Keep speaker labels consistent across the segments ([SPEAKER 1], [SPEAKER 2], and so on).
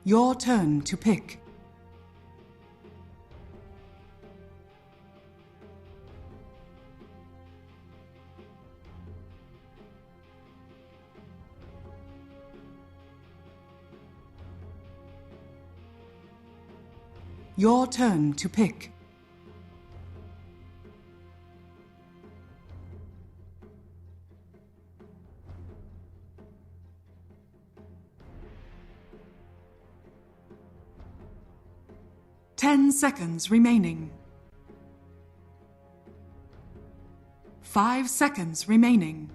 [SPEAKER 1] Your turn to pick. Your turn to pick. Ten seconds remaining. 5 seconds remaining.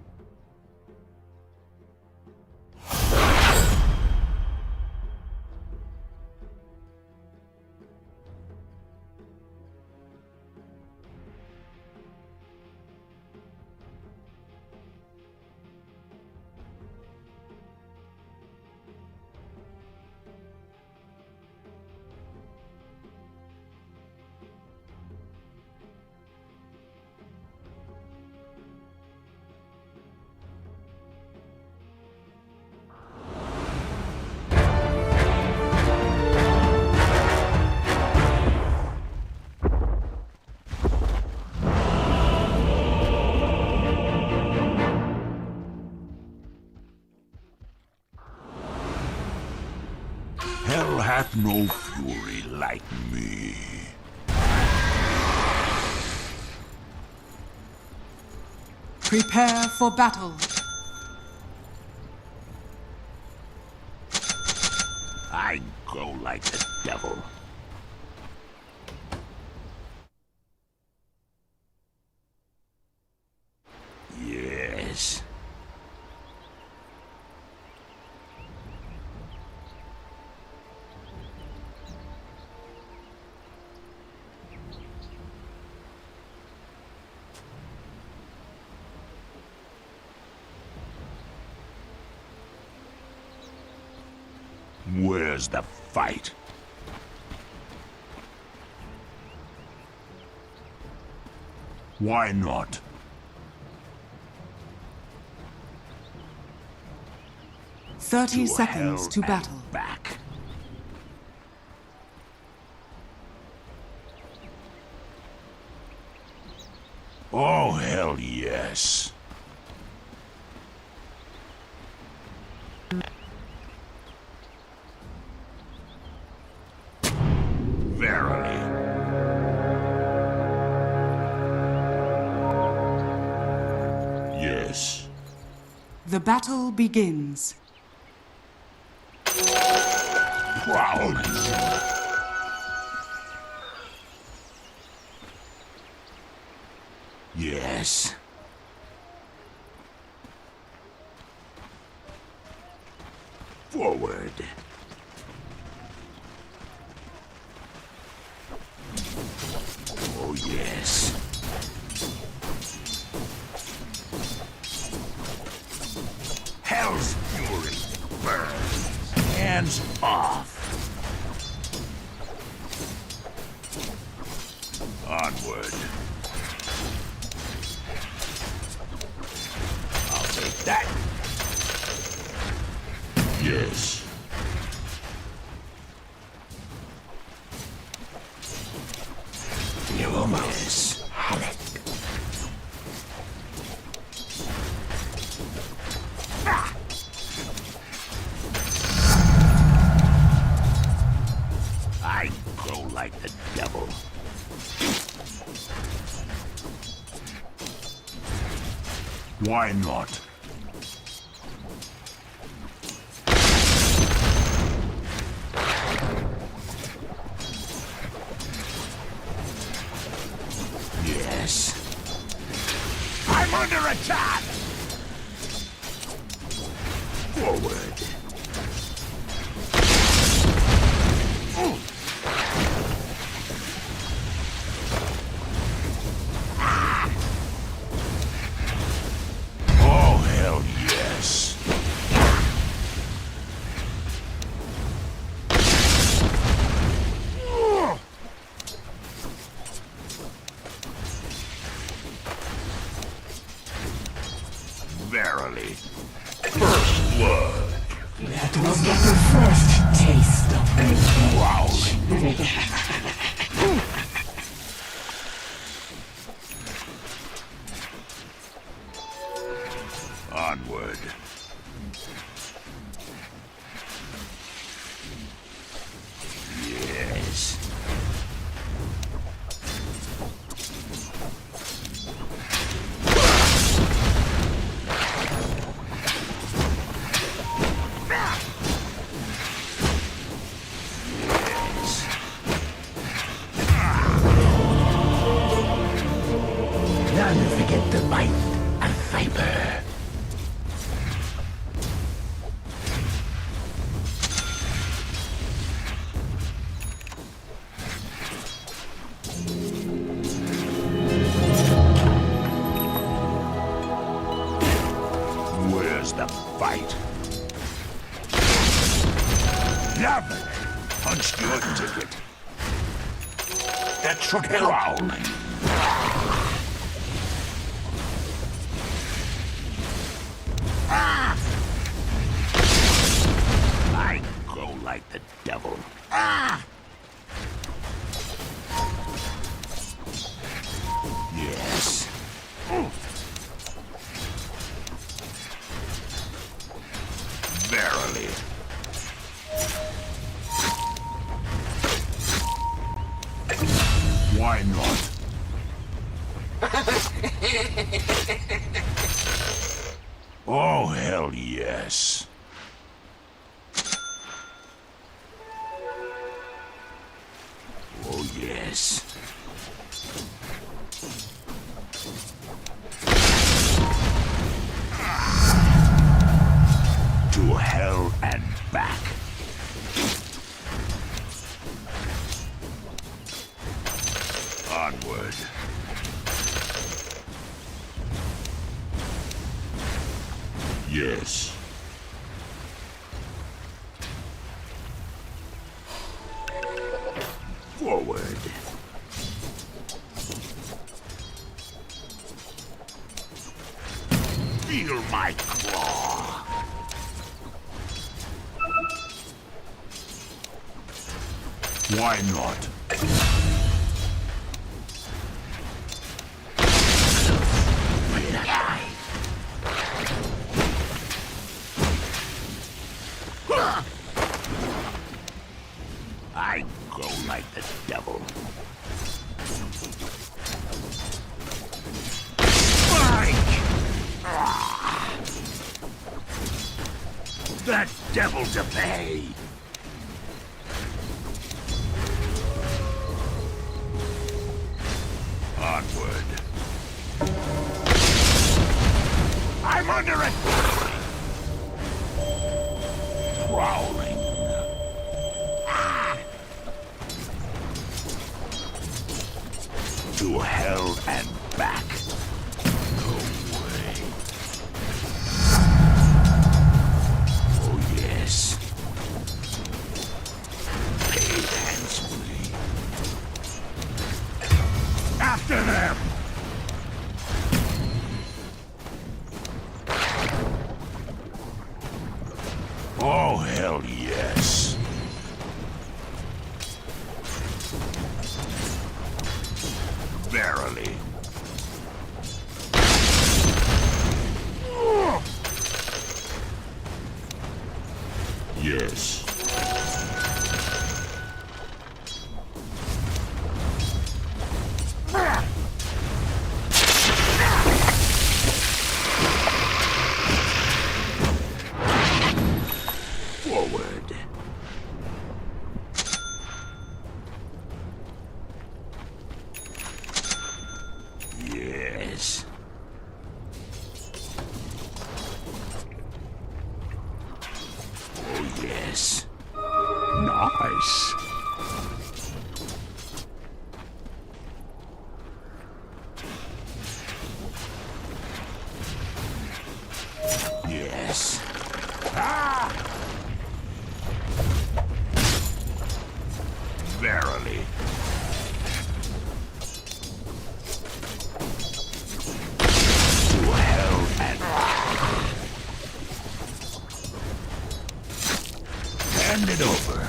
[SPEAKER 2] Hell hath no fury like me.
[SPEAKER 1] Prepare for battle.
[SPEAKER 2] I go like the devil. Yes. Where's the fight? Why not?
[SPEAKER 1] Thirty
[SPEAKER 2] To
[SPEAKER 1] seconds
[SPEAKER 2] hell
[SPEAKER 1] to
[SPEAKER 2] and
[SPEAKER 1] battle.
[SPEAKER 2] back. Oh, hell yes. Verily. Yes.
[SPEAKER 1] The battle begins.
[SPEAKER 2] Proud. Yes. Forward. Oh, yes. Hell's fury burns. Hands off. Onward. I'll take that. Yes. You almost had it. I go like the devil. Why not? Yes. I'm under attack! Forward. Oh, hell yes. Verily. First blood.
[SPEAKER 3] That was but the first taste of
[SPEAKER 2] Growling. Onward. Yes.
[SPEAKER 3] None forget the bite of viper.
[SPEAKER 2] Where's the fight? Lovely. Punched your ticket. That should help. Growling. I go like the devil. Yes. Verily. Why not? Oh, hell yes. Oh, yes. To hell and back. Onward. Yes. Forward. Feel my claw. Why not? I go like the devil. Spike! That devil to pay! Onward. I'm under attack! Prowling. To hell and back. No way. Oh, yes. Paid handsomely. After them! Oh, hell yes. Verily. Yes. Forward. Yes. Oh, yes. Nice. Yes. Ah! Verily. To hell and hand it over.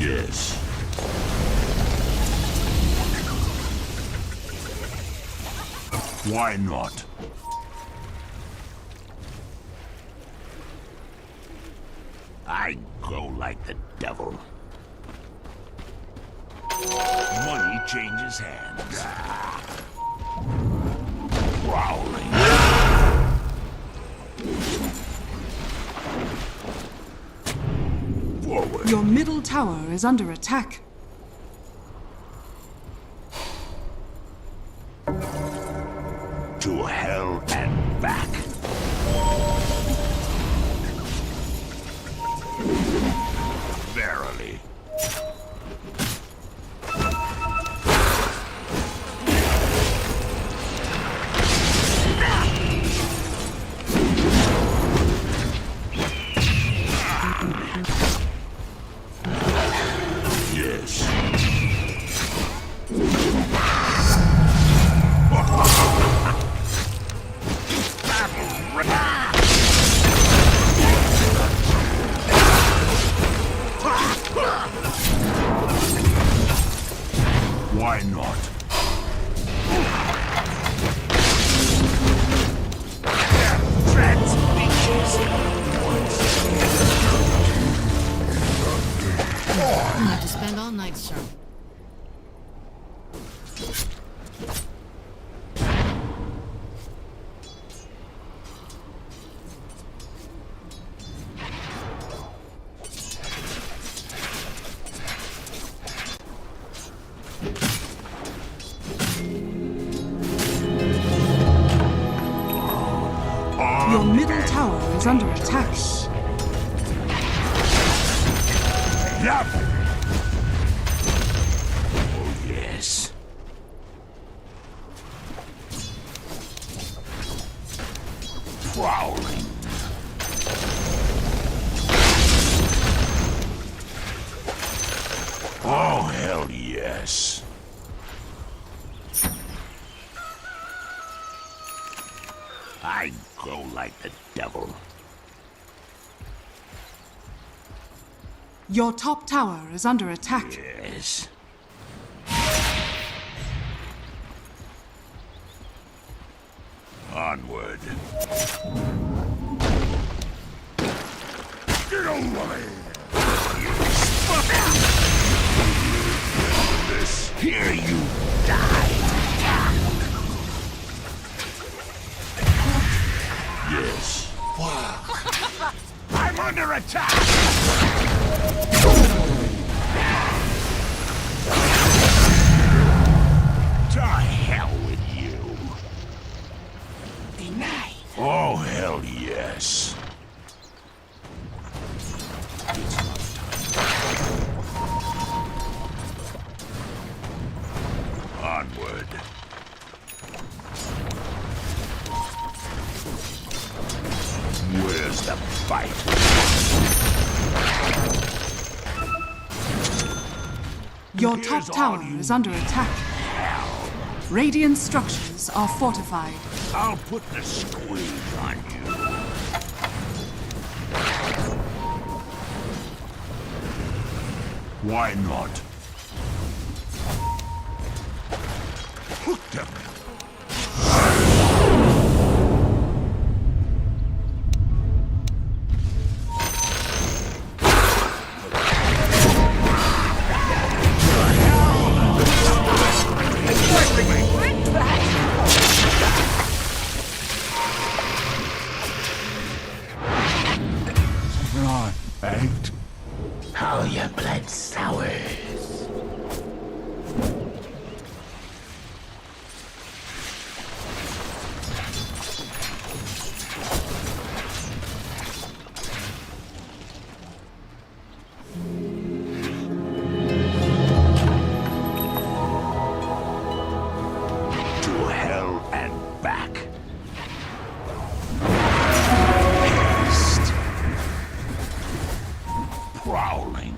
[SPEAKER 2] Yes. Why not? I go like the devil. Money changes hands. Growling. Forward.
[SPEAKER 1] Your middle tower is under attack.
[SPEAKER 2] To hell and back. Verily. Yes. Why not?
[SPEAKER 4] I'll have to spend all night, sir.
[SPEAKER 1] Your middle tower is under attack.
[SPEAKER 2] Yep. Oh, yes. Prowling. Oh, hell yes. I go like the devil.
[SPEAKER 1] Your top tower is under attack.
[SPEAKER 2] Yes. Onward. Get away! This here you die. Yes. I'm under attack! To hell with you.
[SPEAKER 3] Denied.
[SPEAKER 2] Oh, hell yes. Onward. Where's the fight?
[SPEAKER 1] Your
[SPEAKER 2] Here's
[SPEAKER 1] top tower
[SPEAKER 2] all you
[SPEAKER 1] is under attack. Radiant structures are fortified.
[SPEAKER 2] I'll put the squeeze on you. Why not? Hooked him. Right.
[SPEAKER 3] How your blood sours.
[SPEAKER 2] To hell and back. Haste. Prowling.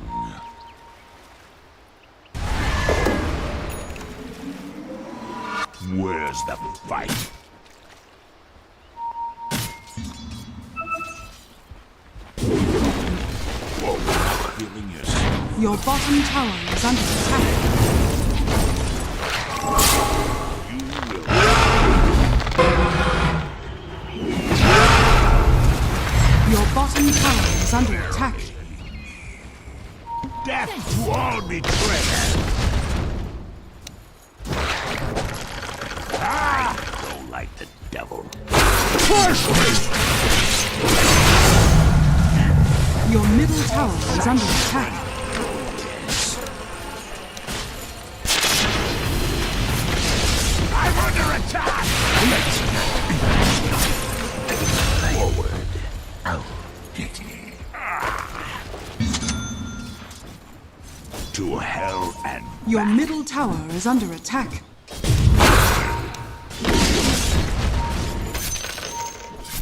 [SPEAKER 1] Your bottom tower is under attack. Your bottom tower is under attack.
[SPEAKER 2] Death to all betrayers! I go like the devil.
[SPEAKER 1] Your middle tower is under attack.
[SPEAKER 2] I'm under attack!
[SPEAKER 3] Forward. Out.
[SPEAKER 2] To hell and
[SPEAKER 1] Your middle tower is under attack.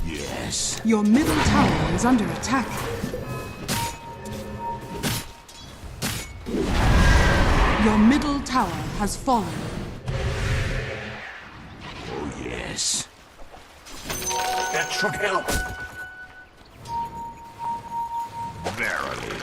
[SPEAKER 2] yes.
[SPEAKER 1] Your middle tower is under attack. Your middle tower has fallen.
[SPEAKER 2] Oh yes. That should help. Verily.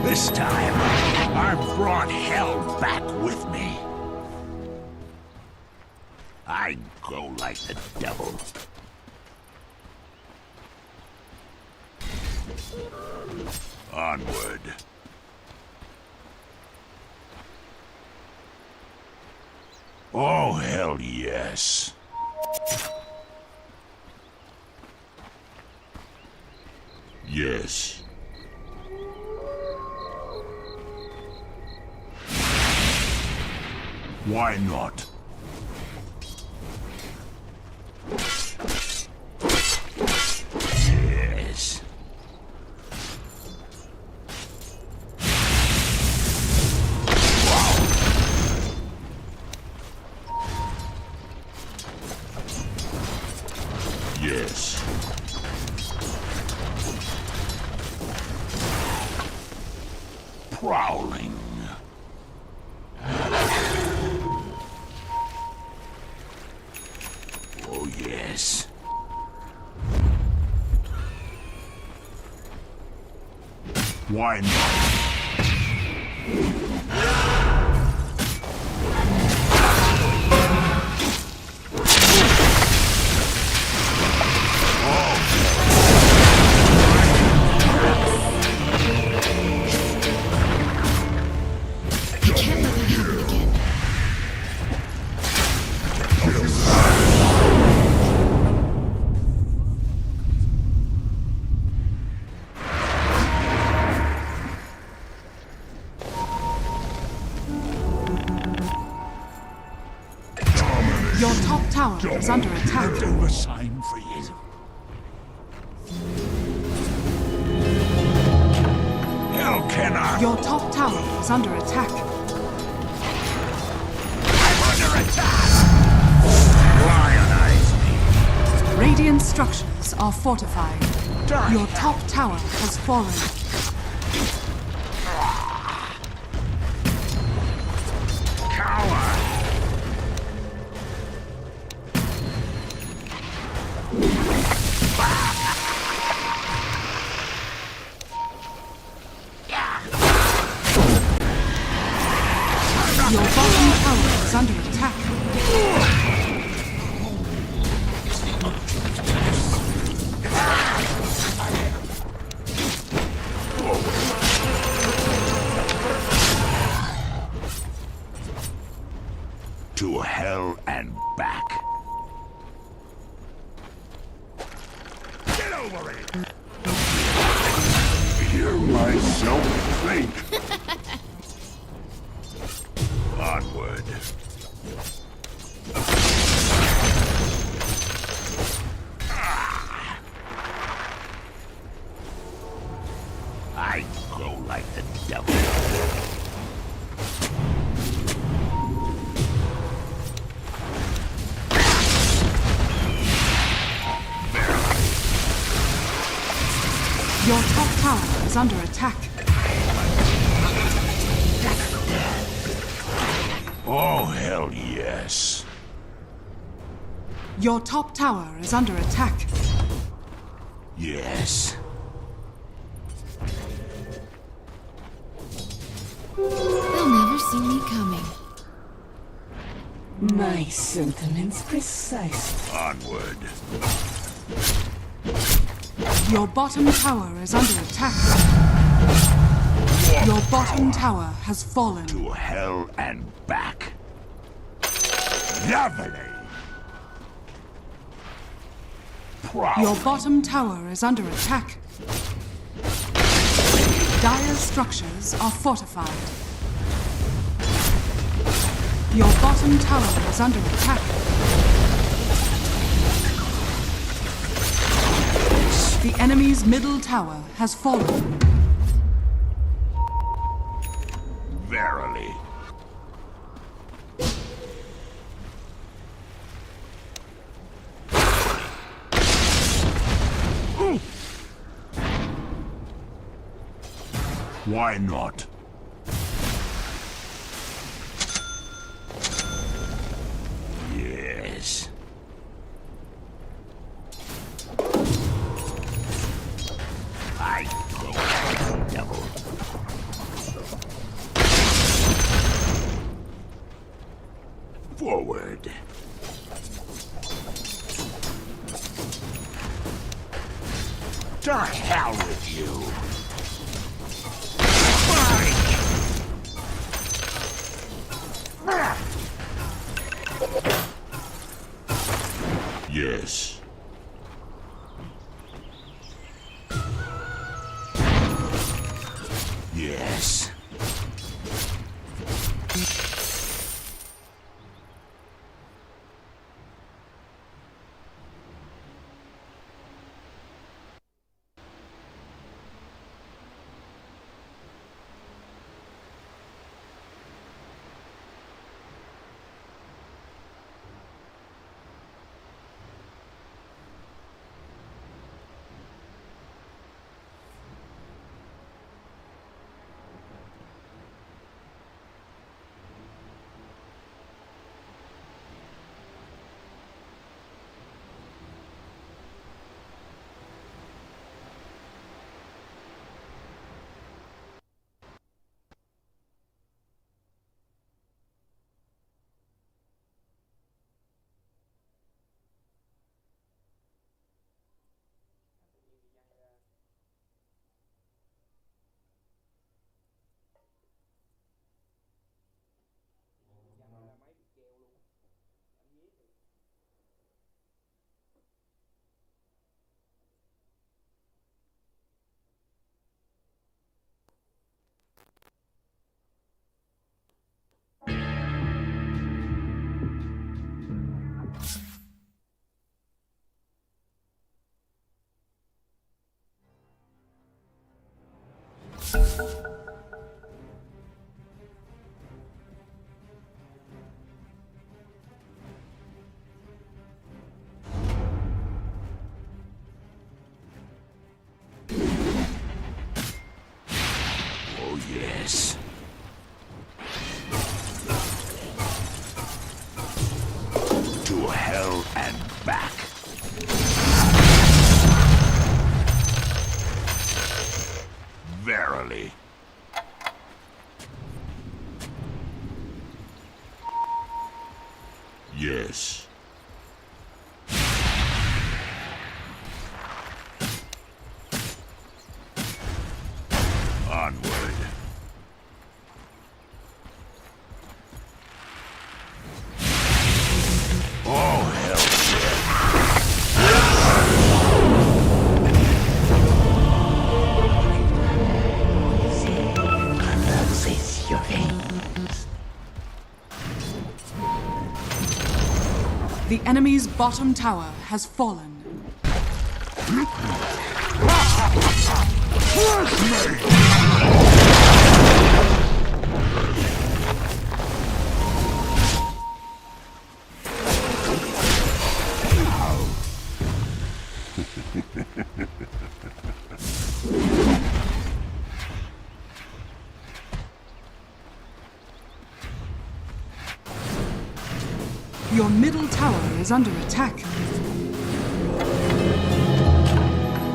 [SPEAKER 2] This time, I've brought hell back with me. I go like the devil. Onward. Oh, hell yes. Yes. Why not? Yes. Yes. Prowling. Oh, yes. Why not?
[SPEAKER 4] I can't let that happen again.
[SPEAKER 1] Your top tower is under attack.
[SPEAKER 2] Do a sign for you. Hell cannot.
[SPEAKER 1] Your top tower is under attack.
[SPEAKER 2] I'm under attack. Lionize me.
[SPEAKER 1] Radiant structures are fortified. Your top tower has fallen.
[SPEAKER 2] Cower.
[SPEAKER 1] Your bottom tower is under attack.
[SPEAKER 2] To hell and back. Get over it! Hear myself think. Onward.
[SPEAKER 1] is under attack.
[SPEAKER 2] Oh, hell yes.
[SPEAKER 1] Your top tower is under attack.
[SPEAKER 2] Yes.
[SPEAKER 4] They'll never see me coming.
[SPEAKER 5] My sentiments precise.
[SPEAKER 2] Onward.
[SPEAKER 1] Your bottom tower is under attack. Your bottom tower has fallen.
[SPEAKER 2] To hell and back. Lovely. Proud.
[SPEAKER 1] Your bottom tower is under attack. Dire structures are fortified. Your bottom tower is under attack. The enemy's middle tower has fallen.
[SPEAKER 2] Verily. Why not? Yes. I go devil. Forward. To hell with you. Yes. Yes. Oh, yes. To hell and back. Verily. Yes. Onward. Oh, hell
[SPEAKER 5] Closes your veins.
[SPEAKER 1] The enemy's bottom tower has fallen. Your middle tower is under attack.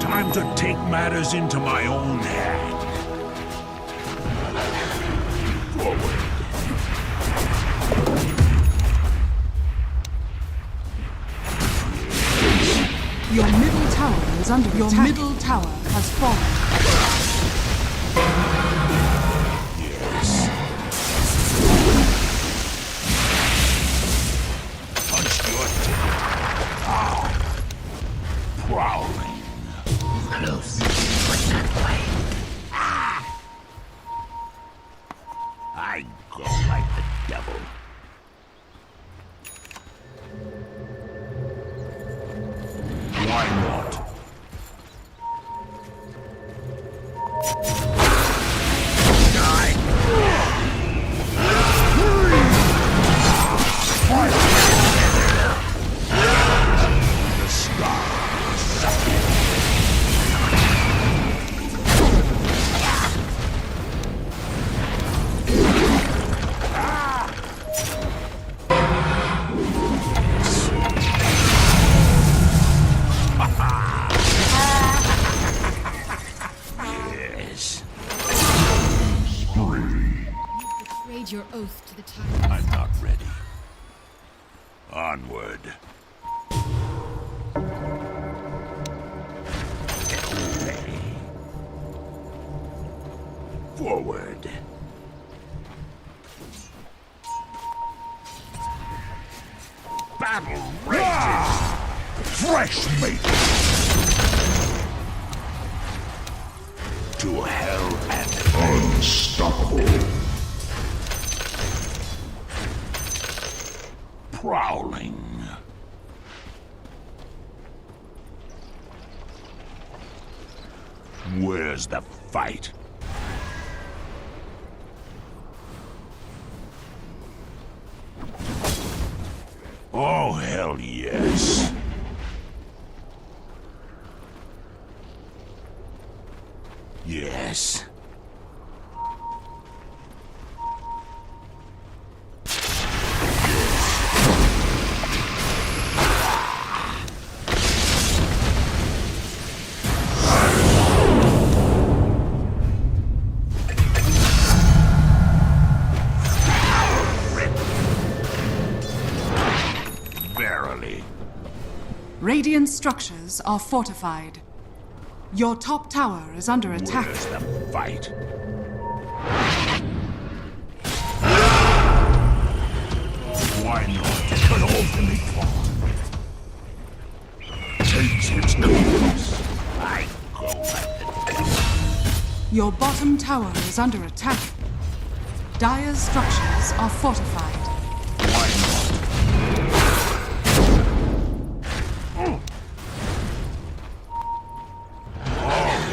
[SPEAKER 2] Time to take matters into my own hand. Forward.
[SPEAKER 1] Your middle tower is under attack. Your middle tower has fallen.
[SPEAKER 2] Yes. Punch your ticket. Ah. Prowling.
[SPEAKER 5] Close, but not quite.
[SPEAKER 2] I go like the devil. Why not? Die! The stars. Yes.
[SPEAKER 4] Betrayed your oath to the tyrant.
[SPEAKER 2] I'm not ready. Onward. Ready. Forward. Battle rages. Fresh meat. To hell and unstoppable. Prowling. Where's the fight? Oh, hell yes. Yes. Verily.
[SPEAKER 1] Radiant structures are fortified. Your top tower is under attack.
[SPEAKER 2] Where's the fight? Why not? Cut off and takes its course. I go like the devil.
[SPEAKER 1] Your bottom tower is under attack. Dire's structures are fortified.
[SPEAKER 2] Why not? Oh,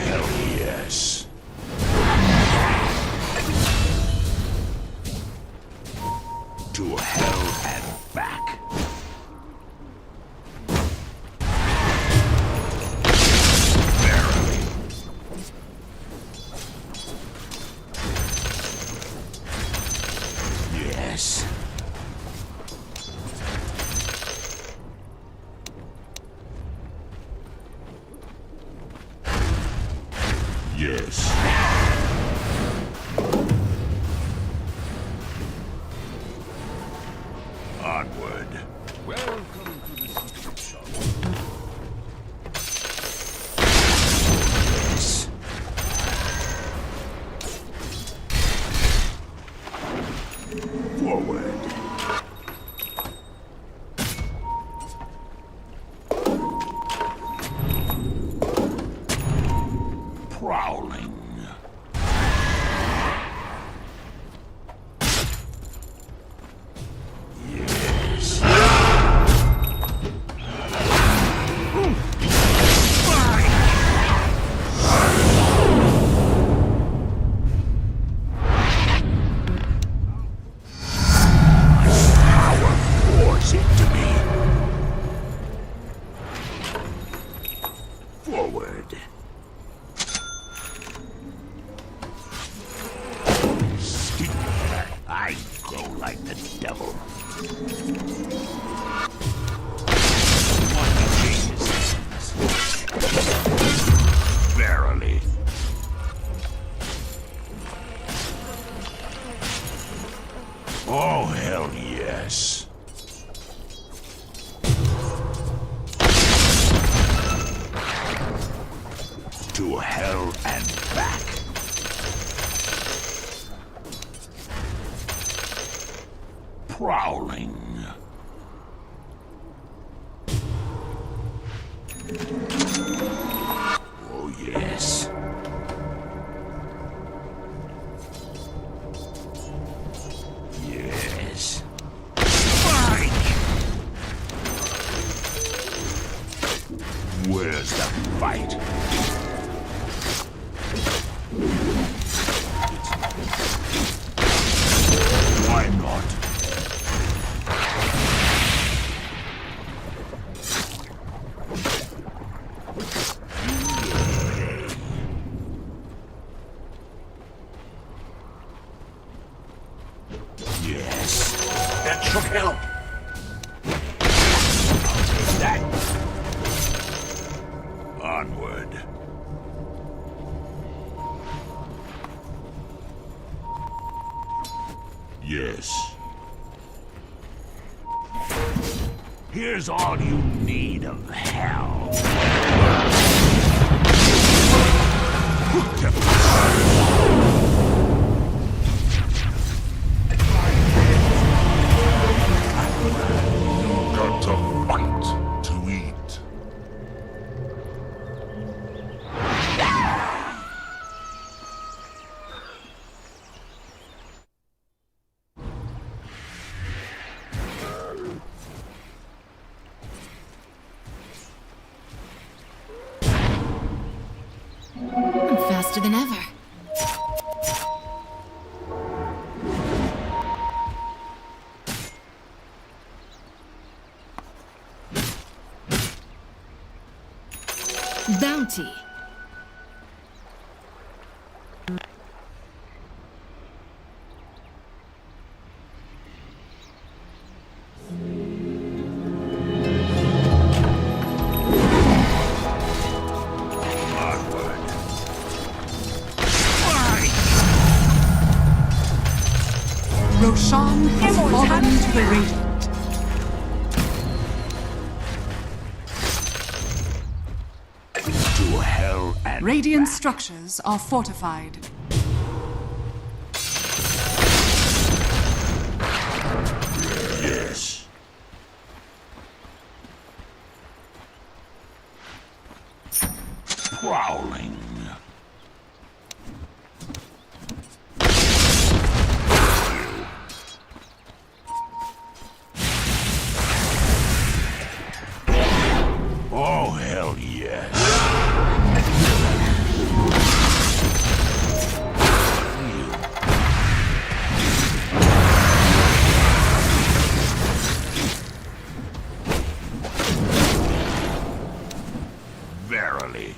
[SPEAKER 2] hell yes. To hell and back. Verily. Yes. Yes. Onward. Welcome to the secret shop. Yes. Forward. Prowling. Yes. like the devil. Verily. Oh, hell yes. To hell and back. Prowling. Oh, yes. Yes. Spike! Where's the fight? Why not? Yes. That should help. I'll take that. Onward. Yes. Here's all you need of hell. Got to fight to eat.
[SPEAKER 4] I'm faster than ever. Bounty.
[SPEAKER 2] Onward.
[SPEAKER 1] Roshan has fallen to the Radiant.
[SPEAKER 2] To hell and
[SPEAKER 1] Radiant
[SPEAKER 2] back.
[SPEAKER 1] structures are fortified.
[SPEAKER 2] Yes. Prowling. Oh, hell yes. Verily.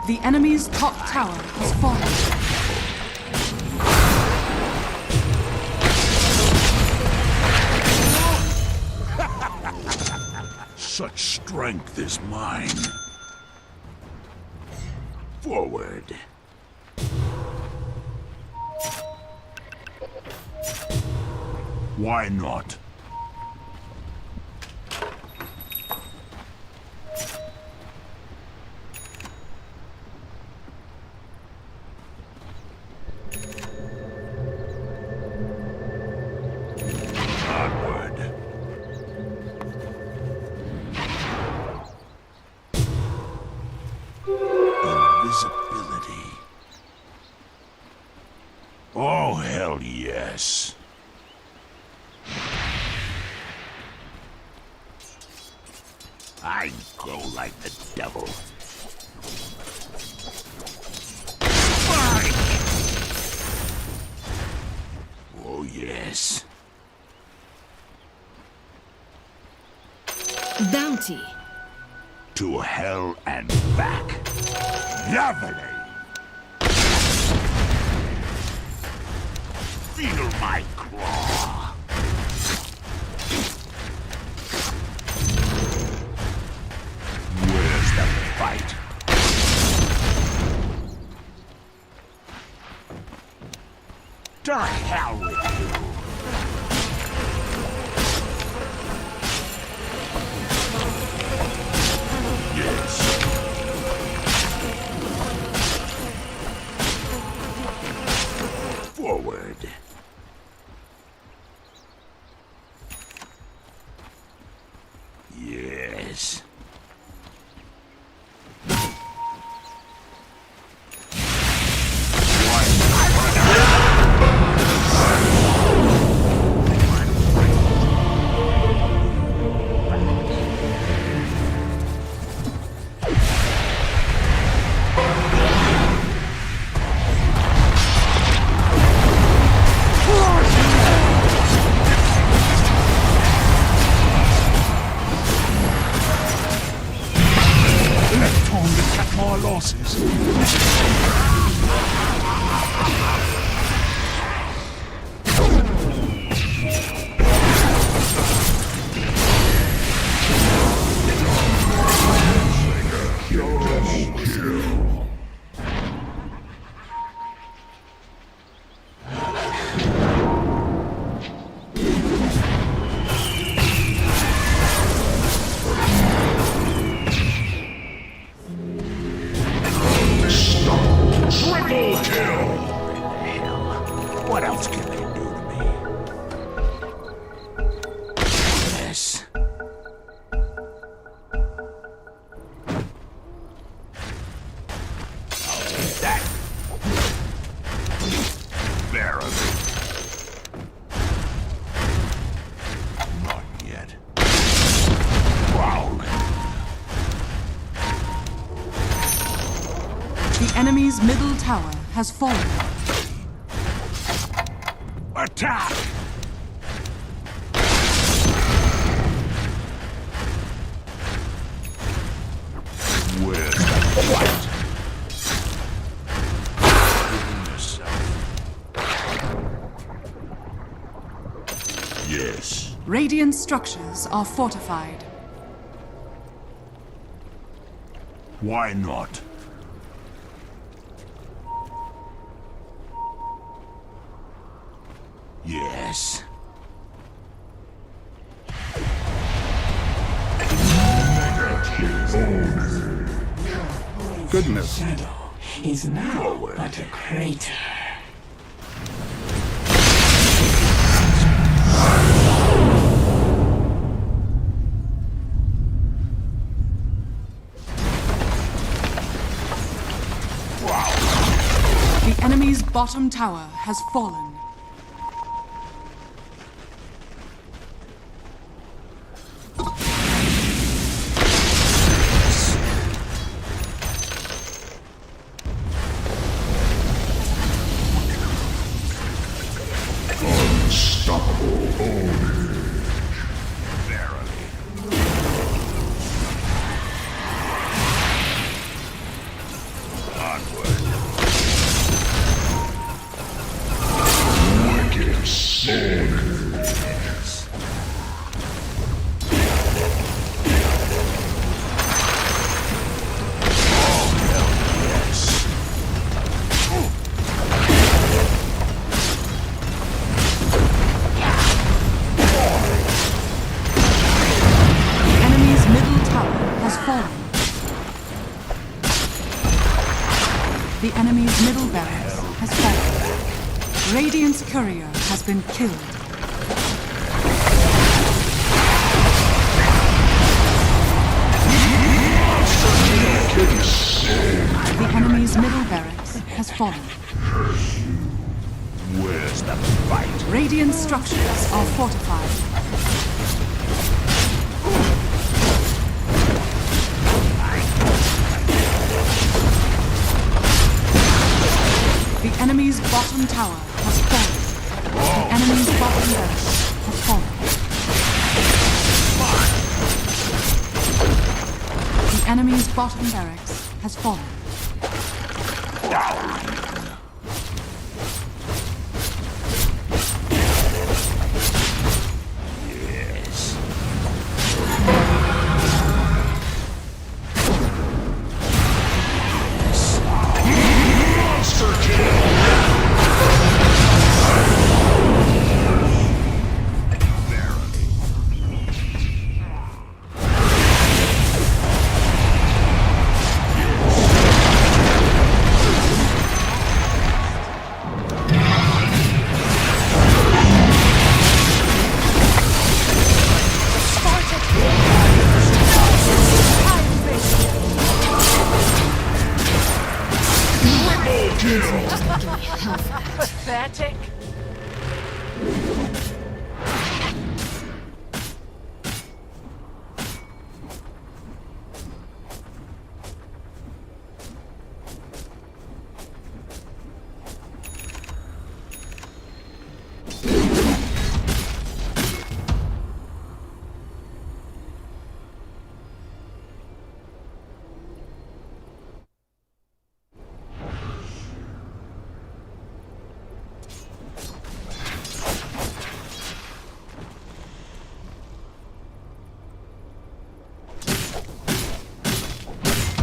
[SPEAKER 1] The enemy's top tower has fallen.
[SPEAKER 2] Such strength is mine. Forward. Why not? Onward. Invisibility. Oh, hell yes. I grow like the devil. Spike! Oh, yes.
[SPEAKER 4] Bounty.
[SPEAKER 2] To hell and back. Lovely. Feel my claw. Where's the fight? To hell with you. Yes. Forward. Yes. Left on to cut my losses. Triple kill! Hell, what else can they do to me? Yes. I'll take that. Barely. Not yet. Wow.
[SPEAKER 1] The enemy's middle tower has fallen.
[SPEAKER 2] Attack! Where's the fight? Giving yourself. Yes.
[SPEAKER 1] Radiant structures are fortified.
[SPEAKER 2] Why not? Yes.
[SPEAKER 3] Goodness.
[SPEAKER 5] Shadow is now but a crater.
[SPEAKER 1] The enemy's bottom tower has fallen. The enemy's middle barracks has fallen. Radiant's courier has been killed. The enemy's middle barracks has fallen.
[SPEAKER 2] Where's the fight?
[SPEAKER 1] Radiant structures are fortified. The enemy's bottom tower has fallen. The enemy's bottom barracks has fallen. enemy's bottom barracks has fallen.
[SPEAKER 2] Yes. Monster kill!
[SPEAKER 6] Pathetic.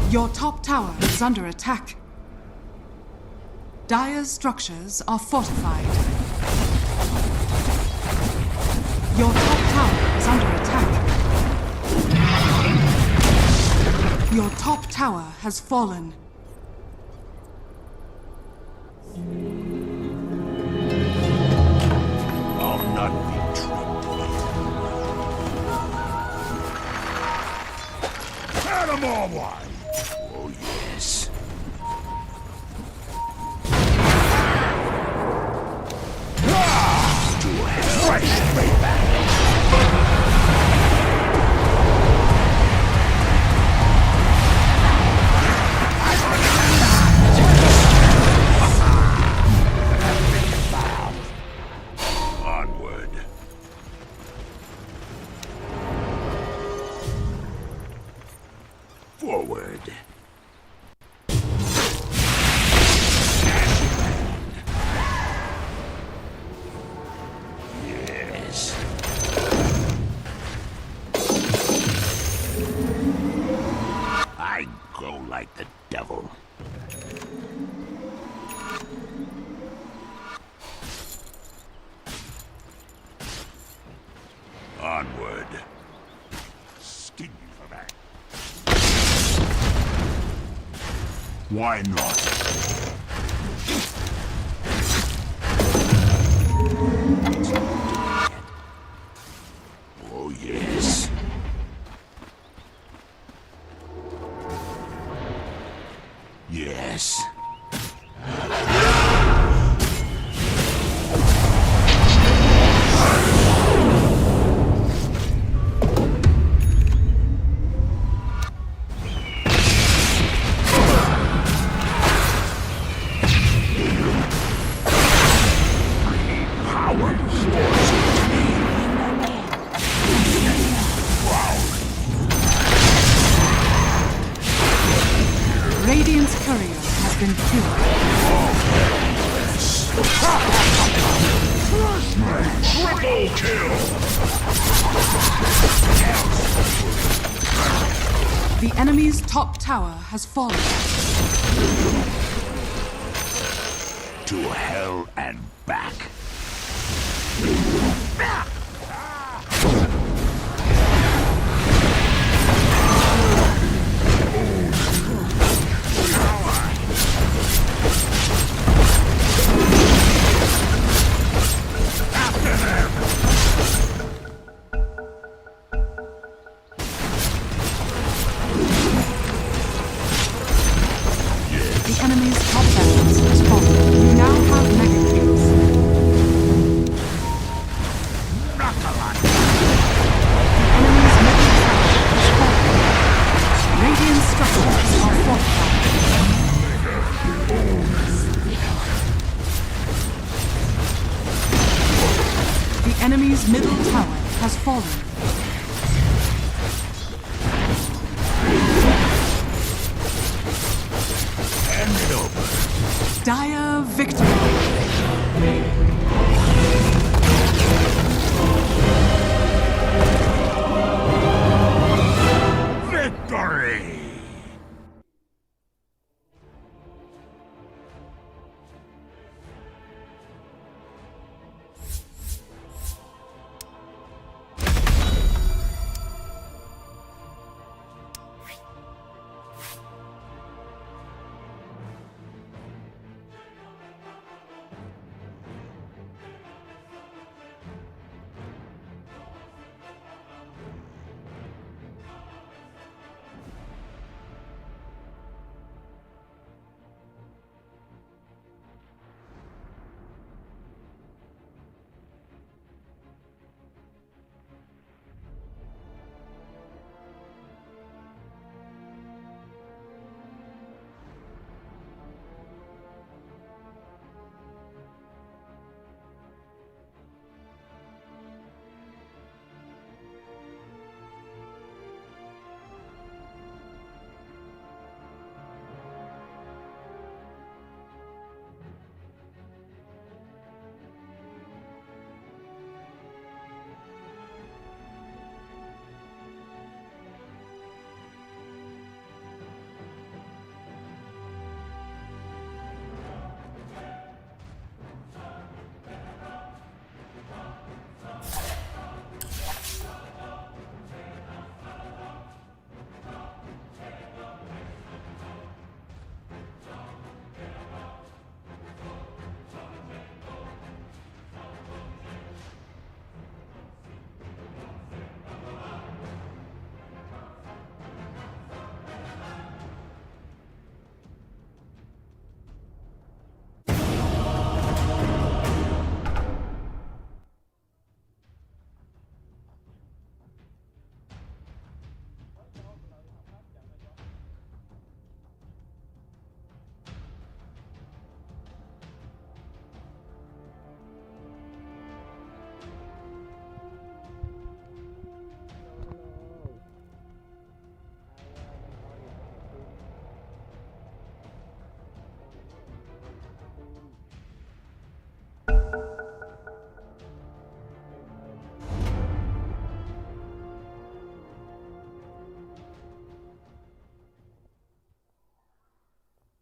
[SPEAKER 1] Your top tower is under attack. Dire's structures are fortified. Your top tower is under attack. Your top tower has fallen.
[SPEAKER 2] I'll not be tricked. Animal one! Oh, yes. To hell. Fresh payback. Onward. Forward. Yes. I go like the devil. Onward. Sting you for that. Why not? Oh, yes. Yes.
[SPEAKER 1] Radiant's courier has been killed.
[SPEAKER 2] Triple kill!
[SPEAKER 1] The enemy's top tower has fallen.
[SPEAKER 2] To hell and back.
[SPEAKER 1] The enemy's top barracks has fallen. You now have mega kills. Enemy's middle tower has fallen. Radiant structures are fortified. The enemy's middle tower has fallen. Dire victory.
[SPEAKER 2] Victory!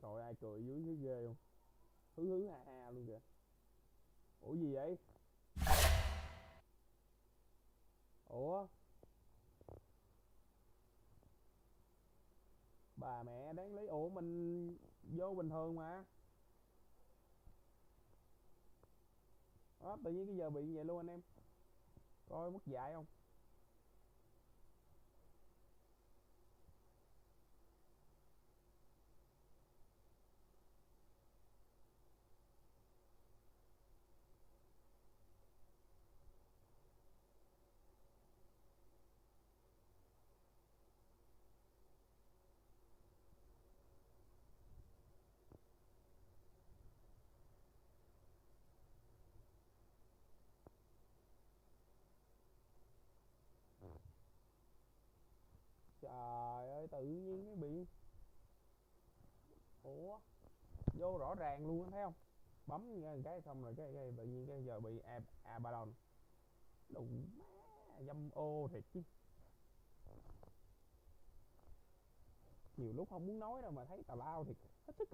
[SPEAKER 7] Trời, ai cười dưới thấy ghê không? Hứ hứ ha ha luôn kìa. Ủa gì vậy? Ủa? Bà mẹ đáng lý. Ủa mình vô bình thường mà. Đó, tự nhiên cái giờ bị vậy luôn anh em. Coi mất dạy không? Trời ơi, tự nhiên cái bị. Ủa? Vô rõ ràng luôn thấy không? Bấm cái xong rồi cái tự nhiên cái giờ bị Abaddon. Đụng má dâm ô thiệt chứ. Nhiều lúc không muốn nói đâu mà thấy tào lao thiệt hết sức.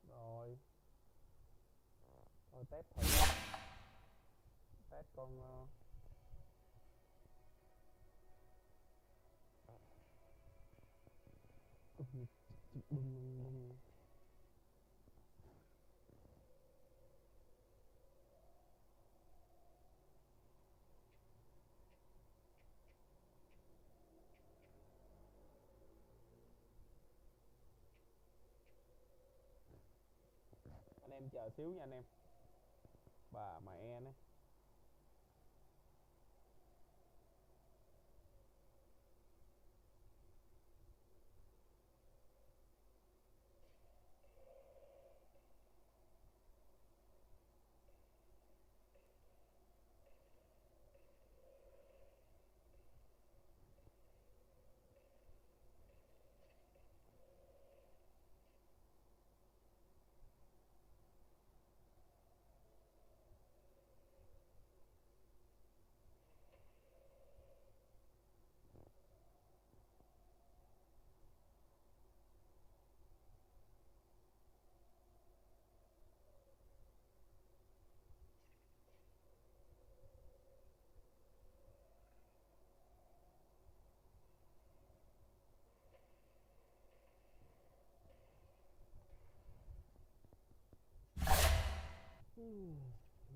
[SPEAKER 7] Rồi. Thôi test thử. Test con anh em chờ xíu nha anh em. Bà mẹ nó.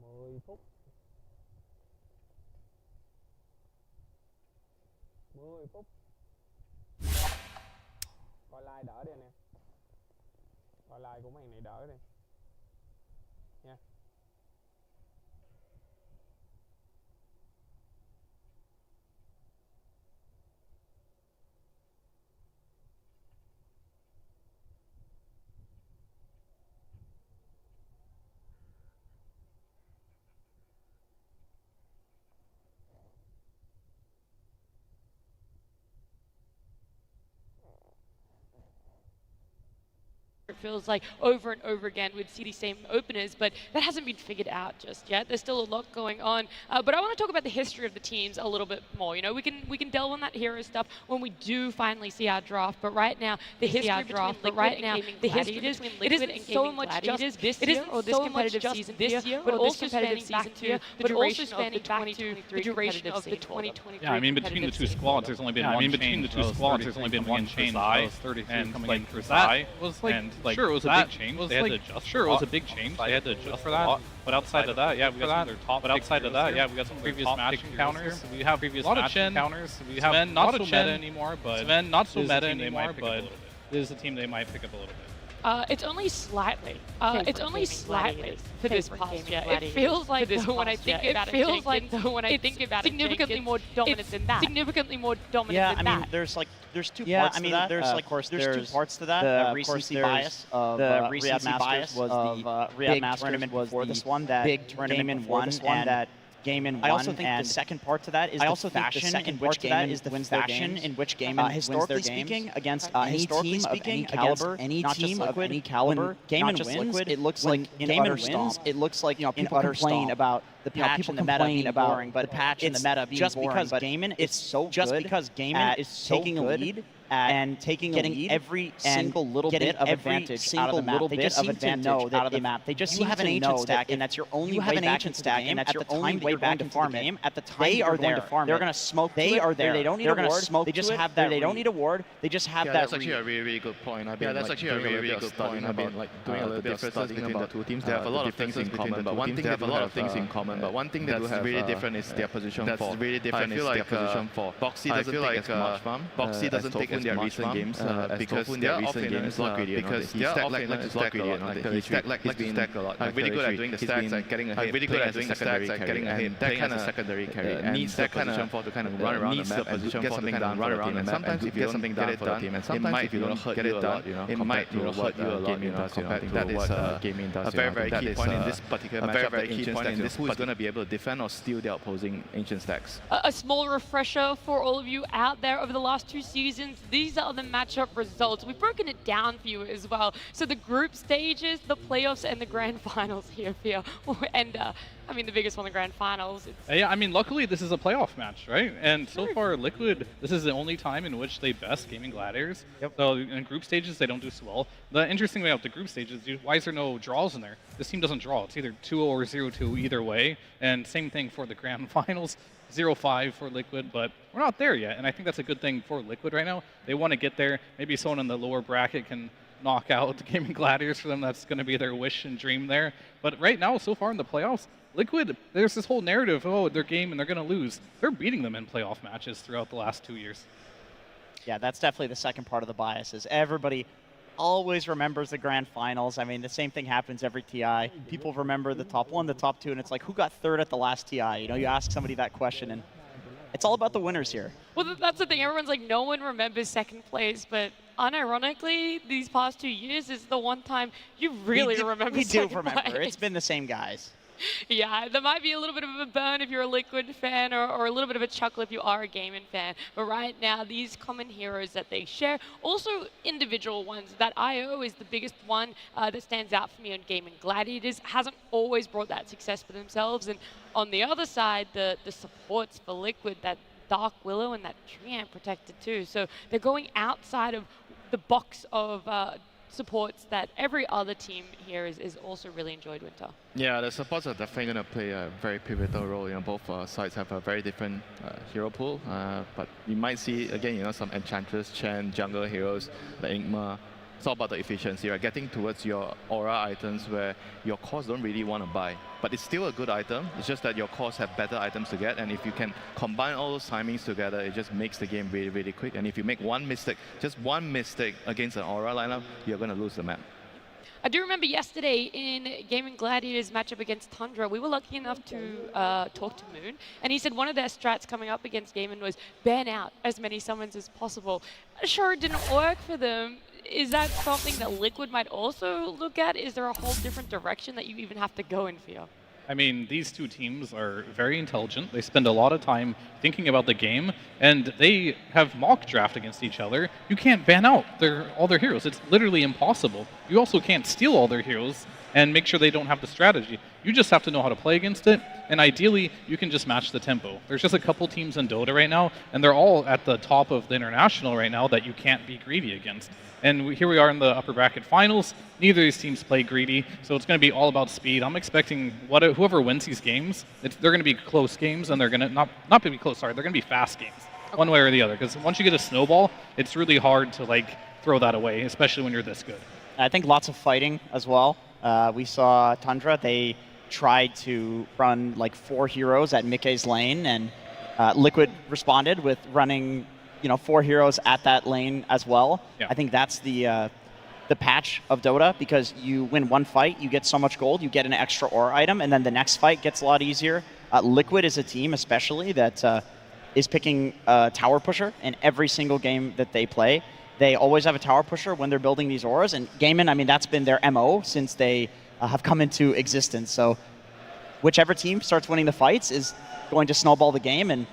[SPEAKER 7] 10 phút 10 phút. Coi like đỡ đi anh em. Coi like của mấy này đỡ đi nha.
[SPEAKER 8] It feels like over and over again we'd see these same openers, but that hasn't been figured out just yet. There's still a lot going on. But I want to talk about the history of the teams a little bit more. You know, we can delve on that hero stuff when we do finally see our draft. But right now, the history between Liquid and Gaming Gladiators, it isn't so much just this year or this competitive season this year, but also spanning back to the duration of the 2023 duration of the 2023.
[SPEAKER 9] Yeah, I mean between the two squads, there's only been one change. Between the two squads, there's only been one change. Those 33 coming in for Zai was and like sure it was a big change. They had to adjust. Sure, it was a big change. They had to adjust for that. But outside of that, yeah, we got some of their top. But outside of that, yeah, we got some previous match encounters. We have previous match encounters. We have Sven, not so meta anymore, but Sven, not so meta anymore, but this is a team they might pick up a little bit.
[SPEAKER 8] It's only slightly. It's only slightly for this past year. It feels like when I think about it, feels like when I think about it, significantly more dominant than that. Significantly more dominant than that.
[SPEAKER 10] Yeah, I mean, there's two parts to that. Of course, there's two parts to that. The recency bias of Riyadh Masters was the Riyadh tournament before this one, that big tournament won, and that Gaming won. I also think the second part to that is the fashion in which Gaming wins their games. Historically speaking, against any team of any caliber, not just Liquid, any caliber, Gaming wins. It looks like Gaming wins. It looks like people complain about the patch and the meta being boring, but the patch and the meta being boring. Just because Gaming is so good, just because Gaming is taking a lead and getting every single little bit of advantage out of the map. They just seem to know that out of the map. They just have an ancient stack, and that's your only way back into the game. And that's your only way back to farm it. At the time they are there, they're gonna smoke. They are there. They don't need a ward. They just have that. They don't need a ward. They just have that.
[SPEAKER 11] That's actually a really, really good point. Yeah, that's actually a really, really good point. I've been like doing a little bit of studying between the two teams. They have a lot of things in common, but one thing they have a lot of things in common. But one thing that's really different is their position. That's really different is their position for. Boxy doesn't take as much farm. Boxy doesn't take as much farm. Because their recent games log greedy, because he stack like to stack a lot. He stack like to stack a lot. Really good at doing the stacks and getting ahead. Really good at doing the stacks and getting ahead. That kind of secondary carry needs that position for to kind of run around the map and get something done, run around the map. And sometimes if you get something done for the team, and sometimes if you don't get it done, it might hurt you a lot. Gaming does, that is a very, very key point in this particular matchup. A very, very key point in this. Who is going to be able to defend or steal their opposing ancient stacks?
[SPEAKER 8] A small refresher for all of you out there over the last 2 seasons. These are the matchup results. We've broken it down for you as well. So the group stages, the playoffs, and the grand finals here for you. And I mean, the biggest one, the grand finals.
[SPEAKER 9] Yeah, I mean, luckily this is a playoff match, right? And so far, Liquid, this is the only time in which they best Gaming Gladiators. Yep. So in group stages, they don't do so well. The interesting way about the group stages, why is there no draws in there? This team doesn't draw. It's either 2-0 or 0-2 either way. And same thing for the grand finals. 0-5 for Liquid, but we're not there yet, and I think that's a good thing for Liquid right now. They want to get there. Maybe someone in the lower bracket can knock out the Gaming Gladiators for them. That's going to be their wish and dream there. But right now, so far in the playoffs, Liquid, there's this whole narrative, oh, their game and they're going to lose. They're beating them in playoff matches throughout the last 2 years.
[SPEAKER 10] Yeah, that's definitely the second part of the bias, is everybody always remembers the grand finals. I mean, the same thing happens every TI. People remember the top 1, the top 2, and it's like, who got third at the last TI? You know, you ask somebody that question, and it's all about the winners here.
[SPEAKER 8] Well, that's the thing. Everyone's like, no one remembers second place, but unironically, these past 2 years is the one time you really remember second place.
[SPEAKER 10] We do remember. It's been the same guys.
[SPEAKER 8] Yeah, there might be a little bit of a burn if you're a Liquid fan, or a little bit of a chuckle if you are a Gaming fan. But right now, these common heroes that they share, also individual ones. That IO is the biggest one that stands out for me on Gaming Gladiators. Hasn't always brought that success for themselves. And on the other side, the supports for Liquid, that Dark Willow and that Triant protected too. So they're going outside of the box of supports that every other team here is also really enjoyed winter.
[SPEAKER 11] Yeah, the supports are definitely going to play a very pivotal role. You know, both sides have a very different hero pool, but you might see again, you know, some Enchantress, Chen, jungle heroes, the Enigma, It's all about the efficiency, right? Getting towards your aura items where your cores don't really want to buy. But it's still a good item. It's just that your cores have better items to get. And if you can combine all those timings together, it just makes the game really, really quick. And if you make one mistake, just one mistake against an aura lineup, you're going to lose the map.
[SPEAKER 8] I do remember yesterday in Gaming Gladiators matchup against Tundra, we were lucky enough to talk to Moon, and he said one of their strats coming up against Gaimin was ban out as many summons as possible. Sure, it didn't work for them. Is that something that Liquid might also look at? Is there a whole different direction that you even have to go in for?
[SPEAKER 9] I mean, these two teams are very intelligent. They spend a lot of time thinking about the game, and they have mock draft against each other. You can't ban out all their heroes. It's literally impossible. You also can't steal all their heroes and make sure they don't have the strategy. You just have to know how to play against it, and ideally, you can just match the tempo. There's just a couple teams in Dota right now, and they're all at the top of the international right now that you can't be greedy against. And here we are in the upper bracket finals. Neither of these teams play greedy, so it's going to be all about speed. I'm expecting whoever wins these games, they're going to be close games, and they're going to not be close. Sorry, they're going to be fast games, one way or the other. Because once you get a snowball, it's really hard to throw that away, especially when you're this good.
[SPEAKER 10] I think lots of fighting as well. We saw Tundra. They tried to run 4 heroes at Mickey's lane, and Liquid responded with running 4 heroes at that lane as well.
[SPEAKER 9] Yeah.
[SPEAKER 10] I think that's the patch of Dota, because you win one fight, you get so much gold, you get an extra aura item, and then the next fight gets a lot easier. Liquid is a team especially that is picking a tower pusher in every single game that they play. They always have a tower pusher when they're building these auras, and Gaimin, I mean, that's been their MO since they have come into existence. So whichever team starts winning the fights is going to snowball the game, and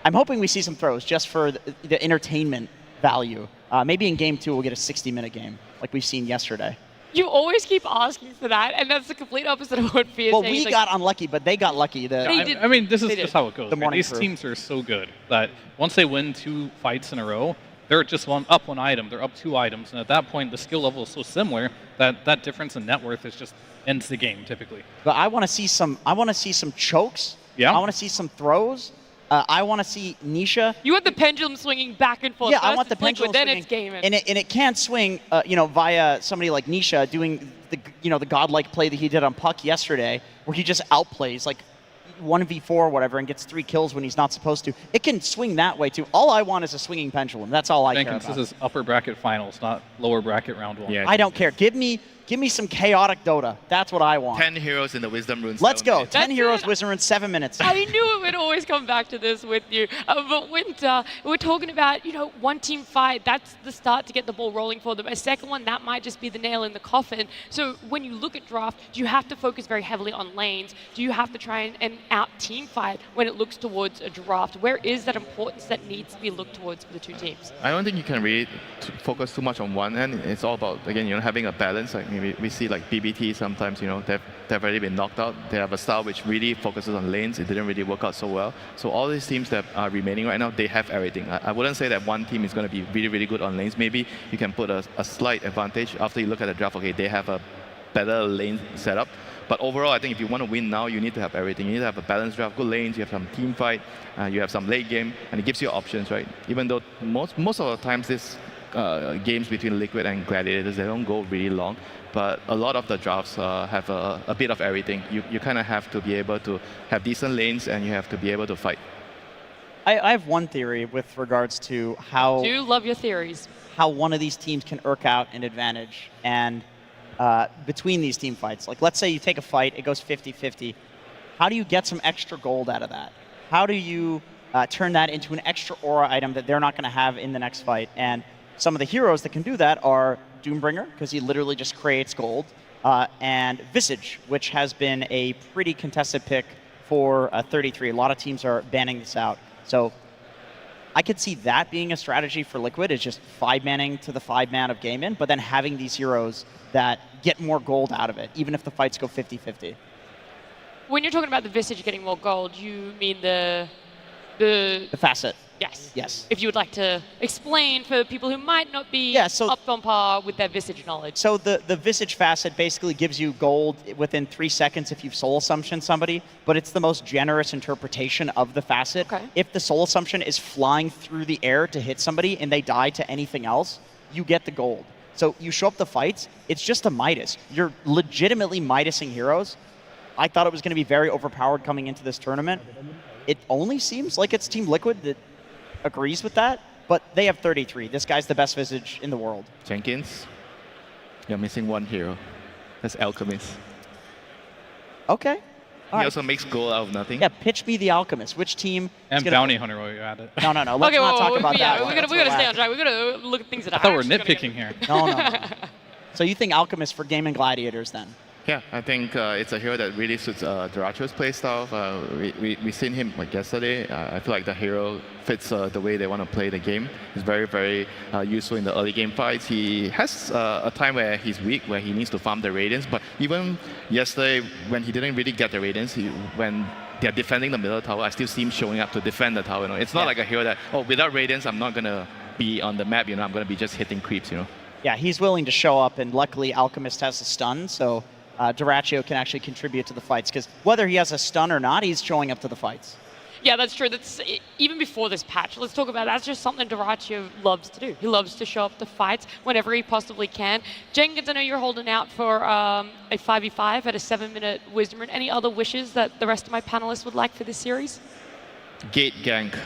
[SPEAKER 10] I'm hoping we see some throws just for the entertainment value. Maybe in game 2 we'll get a 60-minute game like we've seen yesterday.
[SPEAKER 8] You always keep asking for that, and that's the complete opposite of what Fia is saying.
[SPEAKER 10] Well, we got unlucky, but they got lucky.
[SPEAKER 9] I mean, this is just how it goes. These teams are so good that once they win 2 fights in a row, they're just up one item, they're up 2 items, and at that point the skill level is so similar that that difference in net worth is just ends the game typically.
[SPEAKER 10] But I want to see some chokes.
[SPEAKER 9] Yeah.
[SPEAKER 10] I want to see some throws. I want to see Nisha.
[SPEAKER 8] You want the pendulum swinging back and forth.
[SPEAKER 10] Yeah,
[SPEAKER 8] First
[SPEAKER 10] I want the pendulum
[SPEAKER 8] Liquid,
[SPEAKER 10] swinging.
[SPEAKER 8] Then it's Gaimin.
[SPEAKER 10] And it can't swing, via somebody like Nisha doing the godlike play that he did on Puck yesterday, where he just outplays 1v4 or whatever and gets 3 kills when he's not supposed to. It can swing that way too. All I want is a swinging pendulum. That's all I care about.
[SPEAKER 9] This is upper bracket finals, not lower bracket round 1.
[SPEAKER 11] Yeah,
[SPEAKER 10] I don't care. Give me some chaotic Dota. That's what I want.
[SPEAKER 11] 10 heroes in the Wisdom Runes.
[SPEAKER 10] Let's go. 10
[SPEAKER 8] That's
[SPEAKER 10] heroes,
[SPEAKER 8] it.
[SPEAKER 10] Wisdom Runes, 7 minutes.
[SPEAKER 8] I knew it would always come back to this with you. But Winter, we're talking about, one team fight. That's the start to get the ball rolling for them. A second one, that might just be the nail in the coffin. So when you look at draft, do you have to focus very heavily on lanes? Do you have to try and out team fight when it looks towards a draft? Where is that importance that needs to be looked towards for the 2 teams?
[SPEAKER 11] I don't think you can really focus too much on one end. It's all about, again, having a balance. Maybe we see BBT sometimes, they've already been knocked out. They have a style which really focuses on lanes. It didn't really work out so well. So all these teams that are remaining right now, they have everything. I wouldn't say that one team is going to be really, really good on lanes. Maybe you can put a slight advantage after you look at the draft. Okay, they have a better lane setup. But overall, I think if you want to win now, you need to have everything. You need to have a balanced draft, good lanes, you have some team fight, you have some late game, and it gives you options, right? Even though most of the times this games between Liquid and Gladiators, they don't go really long. But a lot of the drafts have a bit of everything. You kind of have to be able to have decent lanes, and you have to be able to fight.
[SPEAKER 10] I have one theory with regards to how...
[SPEAKER 8] Do love your theories.
[SPEAKER 10] How one of these teams can irk out an advantage. And between these team fights, let's say you take a fight, it goes 50-50. How do you get some extra gold out of that? How do you turn that into an extra aura item that they're not going to have in the next fight? And some of the heroes that can do that are Doombringer, because he literally just creates gold, and Visage, which has been a pretty contested pick for 33. A lot of teams are banning this out. So I could see that being a strategy for Liquid, is just 5-manning to the 5-man of Gaimin, but then having these heroes that get more gold out of it, even if the fights go 50-50.
[SPEAKER 8] When you're talking about the Visage getting more gold, you mean the
[SPEAKER 10] facet.
[SPEAKER 8] Yes.
[SPEAKER 10] Yes.
[SPEAKER 8] If you would like to explain for people who might not be up on par with their Visage knowledge.
[SPEAKER 10] So the Visage facet basically gives you gold within 3 seconds if you've soul assumption somebody, but it's the most generous interpretation of the facet.
[SPEAKER 8] Okay.
[SPEAKER 10] If the soul assumption is flying through the air to hit somebody and they die to anything else, you get the gold. So you show up the fights, it's just a Midas. You're legitimately Midasing heroes. I thought it was going to be very overpowered coming into this tournament. It only seems like it's Team Liquid that agrees with that, but they have 33. This guy's the best Visage in the world.
[SPEAKER 11] Jenkins, you're missing one hero. That's Alchemist.
[SPEAKER 10] Okay.
[SPEAKER 11] He also makes gold out of nothing.
[SPEAKER 10] Yeah, pitch me the Alchemist. Which team?
[SPEAKER 9] And Bounty Hunter while you're at it.
[SPEAKER 10] No. Let's not talk about that.
[SPEAKER 8] Yeah, we gotta stay on track. We gotta look at things that
[SPEAKER 9] I thought we're nitpicking here.
[SPEAKER 10] No. So you think Alchemist for Game and Gladiators then?
[SPEAKER 11] Yeah, I think it's a hero that really suits Duracho's playstyle. We seen him like yesterday. I feel like the hero fits the way they want to play the game. He's very, very useful in the early game fights. He has a time where he's weak, where he needs to farm the Radiance. But even yesterday, when he didn't really get the Radiance, when they're defending the middle tower, I still see him showing up to defend the tower. It's not like a hero that, without Radiance, I'm not going to be on the map. I'm going to be just hitting creeps.
[SPEAKER 10] Yeah, he's willing to show up, and luckily Alchemist has a stun, so Duracho can actually contribute to the fights, because whether he has a stun or not, he's showing up to the fights.
[SPEAKER 8] Yeah, that's true. That's even before this patch. Let's talk about that's just something Duracho loves to do. He loves to show up to fights whenever he possibly can. Jenkins, I know you're holding out for a 5v5 at a 7-minute Wisdom Rune. Any other wishes that the rest of my panelists would like for this series?
[SPEAKER 11] Gate gank.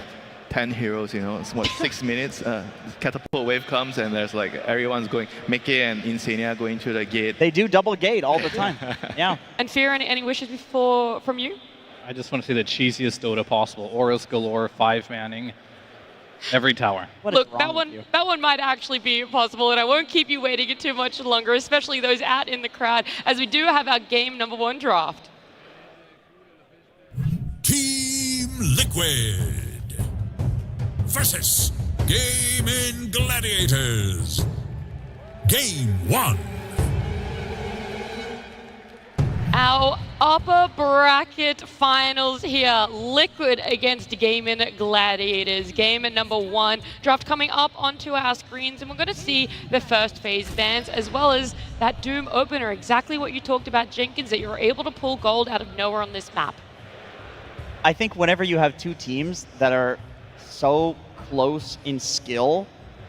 [SPEAKER 11] 10 heroes, it's what, 6 minutes, catapult wave comes and there's like everyone's going, Mickey and Insania going through the gate.
[SPEAKER 10] They do double gate all the time. Yeah.
[SPEAKER 8] And Fear, any wishes from you?
[SPEAKER 9] I just want to see the cheesiest Dota possible. Auras galore, 5-manning, every tower.
[SPEAKER 8] Look, that one might actually be possible, and I won't keep you waiting too much longer, especially those out in the crowd, as we do have our game #1 draft.
[SPEAKER 2] Team Liquid versus Game and Gladiators. Game 1.
[SPEAKER 8] Our upper bracket finals here. Liquid against Game and Gladiators. Game #1. Draft coming up onto our screens, and we're going to see the first phase bans as well as that Doom opener. Exactly what you talked about, Jenkins, that you're able to pull gold out of nowhere on this map.
[SPEAKER 10] I think whenever you have two teams that are so close in skill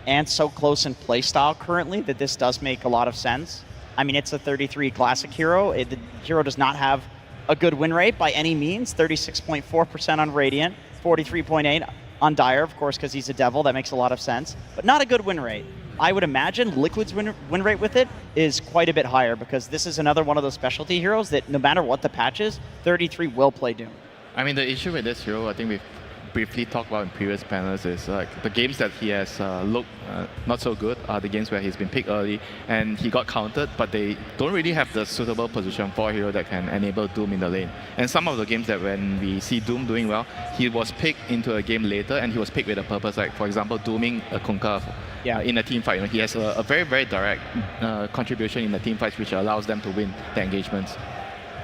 [SPEAKER 10] and so close in playstyle currently, that this does make a lot of sense. I mean, it's a 33 classic hero. The hero does not have a good win rate by any means. 36.4% on Radiant, 43.8 on Dire, of course, because he's a devil. That makes a lot of sense. But not a good win rate. I would imagine Liquid's win rate with it is quite a bit higher, because this is another one of those specialty heroes that no matter what the patch is, 33 will play Doom.
[SPEAKER 11] I mean, the issue with this hero, I think we've briefly talked about in previous panels, is like the games that he has looked not so good are the games where he's been picked early and he got countered, but they don't really have the suitable position for a hero that can enable Doom in the lane. And some of the games that when we see Doom doing well, he was picked into a game later and he was picked with a purpose, like for example dooming a Kunkka in a team fight. He has a very, very direct contribution in the team fights, which allows them to win the engagements.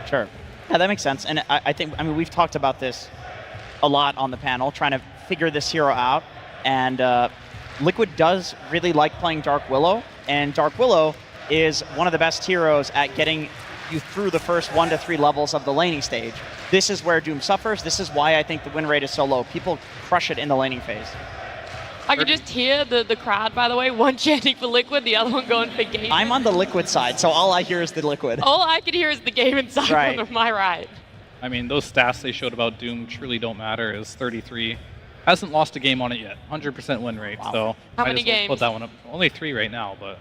[SPEAKER 10] Sure. Yeah, that makes sense. And I think, we've talked about this a lot on the panel, trying to figure this hero out. And Liquid does really like playing Dark Willow, and Dark Willow is one of the best heroes at getting you through the first 1 to 3 levels of the laning stage. This is where Doom suffers. This is why I think the win rate is so low. People crush it in the laning phase.
[SPEAKER 8] I can just hear the crowd, by the way, one chanting for Liquid, the other one going for Game.
[SPEAKER 10] I'm on the Liquid side, so all I hear is the Liquid.
[SPEAKER 8] All I can hear is the Game side on my right.
[SPEAKER 9] I mean, those stats they showed about Doom truly don't matter. Is 33. Hasn't lost a game on it yet. 100% win rate.
[SPEAKER 10] Wow.
[SPEAKER 9] So
[SPEAKER 8] How many games?
[SPEAKER 9] Put that one up. Only 3 right now, but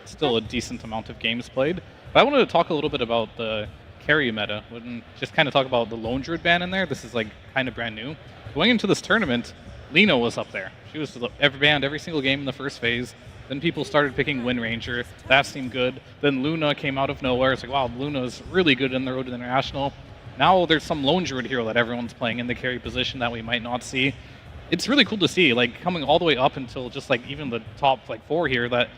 [SPEAKER 9] still a decent amount of games played. But I wanted to talk a little bit about the carry meta. Wouldn't just kind of talk about the Lone Druid ban in there. This is like kind of brand new. Going into this tournament, Lino was up there. She was banned every single game in the first phase. Then people started picking Wind Ranger. That seemed good. Then Luna came out of nowhere. It's like, wow, Luna's really good in the Road to the International. Now there's some Lone Druid hero that everyone's playing in the carry position that we might not see. It's really cool to see, like coming all the way up until just like even the top 4 here, that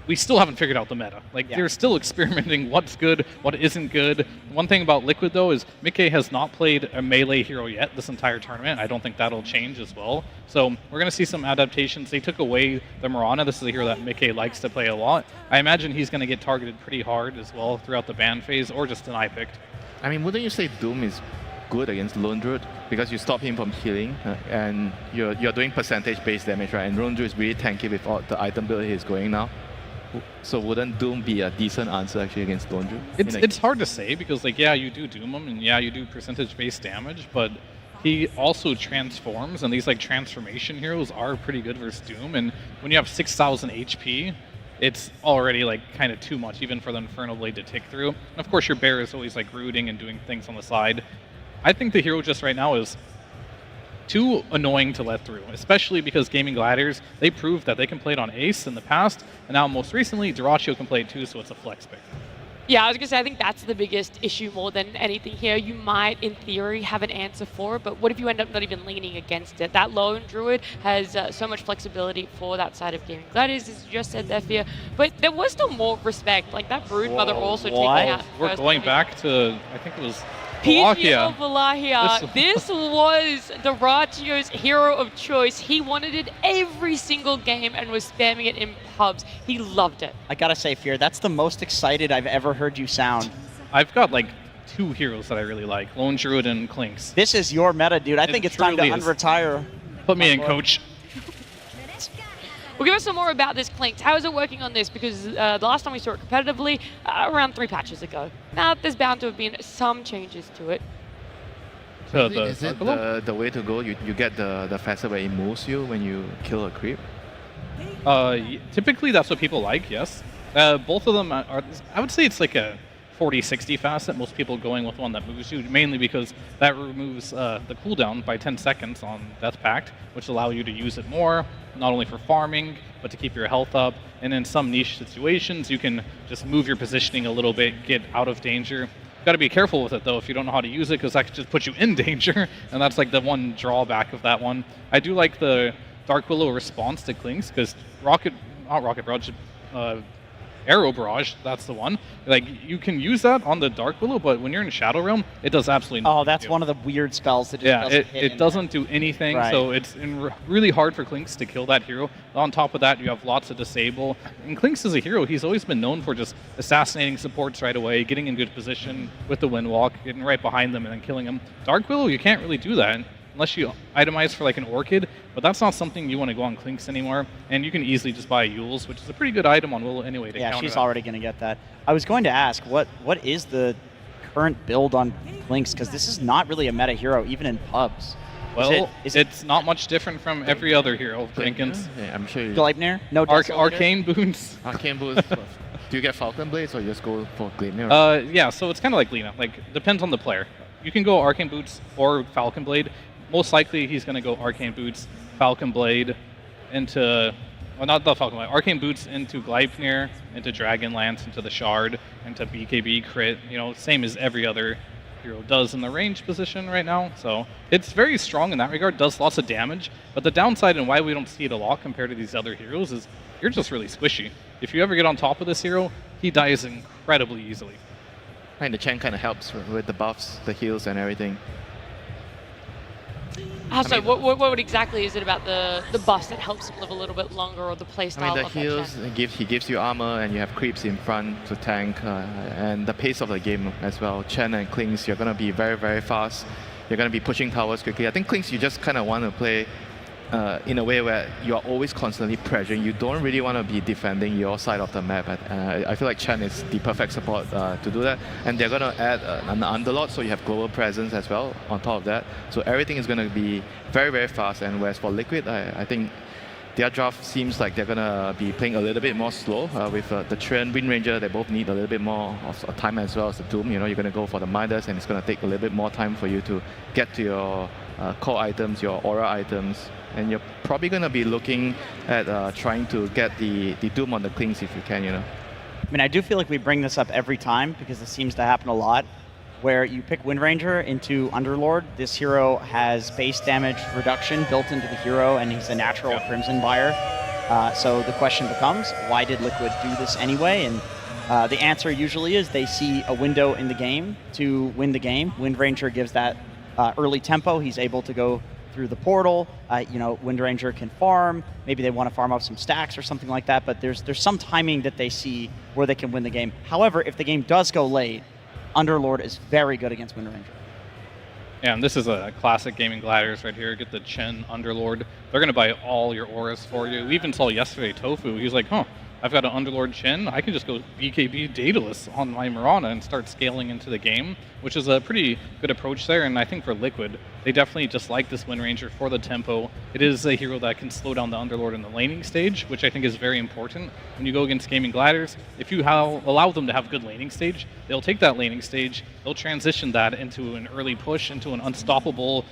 [SPEAKER 9] we still haven't figured out the meta. They're still experimenting what's good, what isn't good. One thing about Liquid though is Mickey has not played a melee hero yet this entire tournament. I don't think that'll change as well. So we're going to see some adaptations. They took away the Mirana. This is a hero that Mickey likes to play a lot. I imagine he's going to get targeted pretty hard as well throughout the ban phase, or just deny picked.
[SPEAKER 11] I mean, wouldn't you say Doom is good against Lone Druid? Because you stop him from healing and you're doing percentage-based damage, right? And Lone Druid is really tanky with all the item build he's going now. So wouldn't Doom be a decent answer actually against Lone Drew?
[SPEAKER 9] It's hard to say because like yeah, you do Doom him and yeah, you do percentage-based damage, but he also transforms, and these like transformation heroes are pretty good versus Doom. And when you have 6,000 HP, it's already like kind of too much even for the Infernal Blade to tick through. And of course, your bear is always like rooting and doing things on the side. I think the hero just right now is too annoying to let through, especially because Gaming Gladiators, they proved that they can play it on Ace in the past, and now most recently, Dyrachyo can play it too, so it's a flex pick.
[SPEAKER 8] Yeah, I was going to say, I think that's the biggest issue more than anything here. You might, in theory, have an answer for it, but what if you end up not even leaning against it? That Lone Druid has so much flexibility for that side of Gaming Gladiators, as you just said there, Fear. But there was still more respect. Like, that Broodmother also taking out...
[SPEAKER 9] We're going back to, I think it was...
[SPEAKER 8] PGL Valahia. This was Dyrachyo's hero of choice. He wanted it every single game and was spamming it in pubs. He loved it.
[SPEAKER 10] I gotta say, Fear, that's the most excited I've ever heard you sound.
[SPEAKER 9] I've got like 2 heroes that I really like, Lone Druid and Clinks.
[SPEAKER 10] This is your meta, dude. I think it's time to unretire.
[SPEAKER 9] Put me in, coach.
[SPEAKER 8] Well, give us some more about this Clinks. How is it working on this? Because the last time we saw it competitively, around 3 patches ago. Now, there's bound to have been some changes to it.
[SPEAKER 11] So is it the way to go? You get the faster where it moves you when you kill a creep?
[SPEAKER 9] Typically, that's what people like, yes. Both of them are, I would say it's like a 40-60 facet, most people going with one that moves you, mainly because that removes the cooldown by 10 seconds on Death Pact, which allow you to use it more, not only for farming, but to keep your health up. And in some niche situations, you can just move your positioning a little bit, get out of danger. Got to be careful with it, though, if you don't know how to use it, because that could just put you in danger, and that's like the one drawback of that one. I do like the Dark Willow response to Clinks, because Arrow Barrage, that's the one. Like, you can use that on the Dark Willow, but when you're in Shadow Realm, it does absolutely nothing.
[SPEAKER 10] Oh, that's one of the weird spells that just doesn't hit.
[SPEAKER 9] It doesn't do anything, so it's really hard for Clinks to kill that hero. On top of that, you have lots of disable. And Clinks is a hero, he's always been known for just assassinating supports right away, getting in good position with the Windwalk, getting right behind them and then killing them. Dark Willow, you can't really do that unless you itemize for like an Orchid, but that's not something you want to go on Clinks anymore, and you can easily just buy Yules, which is a pretty good item on Willow anyway to counter
[SPEAKER 10] she's
[SPEAKER 9] that.
[SPEAKER 10] Already going to get that. I was going to ask, what is the current build on Clinks? Because this is not really a meta hero, even in pubs.
[SPEAKER 9] Well, it's not much different from every other hero, Jenkins.
[SPEAKER 11] Yeah, I'm sure you...
[SPEAKER 10] Gleipnir? No
[SPEAKER 9] Arcane Boots.
[SPEAKER 11] Arcane Boots. Do you get Falcon Blades or you just go for Gleipnir?
[SPEAKER 9] Yeah, so it's kind of like Lina. Like, depends on the player. You can go Arcane Boots or Falcon Blade. Most likely, he's going to go Arcane Boots, Falcon Blade, into... Well, not the Falcon Blade. Arcane Boots into Gleipnir, into Dragonlance, into the Shard, into BKB crit. You know, same as every other hero does in the range position right now. So it's very strong in that regard, does lots of damage. But the downside and why we don't see it a lot compared to these other heroes is you're just really squishy. If you ever get on top of this hero, he dies incredibly easily.
[SPEAKER 11] And the Chen kind of helps with the buffs, the heals, and everything.
[SPEAKER 8] So what exactly is it about the buffs that helps him live a little bit longer, or the playstyle?
[SPEAKER 11] I mean, the heals, he gives you armor, and you have creeps in front to tank, and the pace of the game as well. Chen and Clinks, you're going to be very, very fast. You're going to be pushing towers quickly. I think Clinks, you just kind of want to play in a way where you are always constantly pressuring. You don't really want to be defending your side of the map. I feel like Chen is the perfect support to do that. And they're going to add an Underlord, so you have global presence as well on top of that. So everything is going to be very, very fast. And whereas for Liquid, I think their draft seems like they're going to be playing a little bit more slow with the Treant, Wind Ranger. They both need a little bit more of time as well as the Doom. You know, you're going to go for the Midas, and it's going to take a little bit more time for you to get to your core items, your aura items. And you're probably going to be looking at trying to get the Doom on the Clinks if you can, you know.
[SPEAKER 10] I mean, I do feel like we bring this up every time because this seems to happen a lot, where you pick Wind Ranger into Underlord. This hero has base damage reduction built into the hero, and he's a natural Crimson buyer. So the question becomes, why did Liquid do this anyway? And the answer usually is they see a window in the game to win the game. Wind Ranger gives that early tempo. He's able to go through the portal. You know, Wind Ranger can farm. Maybe they want to farm up some stacks or something like that, but there's some timing that they see where they can win the game. However, if the game does go late, Underlord is very good against Wind Ranger.
[SPEAKER 9] Yeah, and this is a classic Gaming Gladiators right here. Get the Chen Underlord. They're going to buy all your auras for you. We even saw yesterday Tofu. He was like, huh, I've got an Underlord Chin, I can just go BKB Daedalus on my Mirana and start scaling into the game, which is a pretty good approach there. And I think for Liquid, they definitely just like this Wind Ranger for the tempo. It is a hero that can slow down the Underlord in the laning stage, which I think is very important. When you go against Gaming Gladiators, if you allow them to have good laning stage, they'll take that laning stage, they'll transition that into an early push, into an unstoppable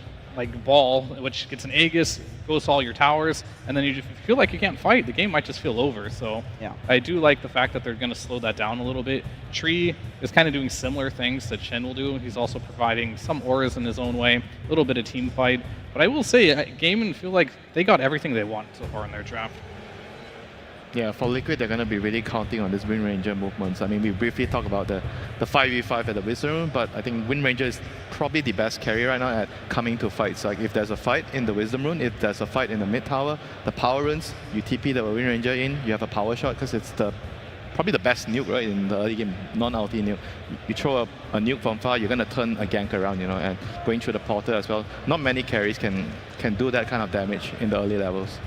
[SPEAKER 9] ball, which gets an Aegis, goes to all your towers, and then you feel like you can't fight. The game might just feel over. So yeah. I do like the fact that they're going to slow that down a little bit. Tree is kind of doing similar things that Chen will do. He's also providing some auras in his own way, a little bit of team fight. But I will say, Gaimin feel like they got everything they want so far in their draft.
[SPEAKER 11] Yeah, for Liquid, they're going to be really counting on this Wind Ranger movements. I mean, we briefly talked about the 5v5 at the Wisdom Room, but I think Wind Ranger is probably the best carry right now at coming to fights. Like, if there's a fight in the Wisdom Room, if there's a fight in the mid tower, the power runes, you TP the Wind Ranger in, you have a power shot, because it's probably the best nuke, right, in the early game, non-ulti nuke. You throw a nuke from far, you're going to turn a gank around, you know, and going through the portal as well. Not many carries can do that kind of damage in the early levels.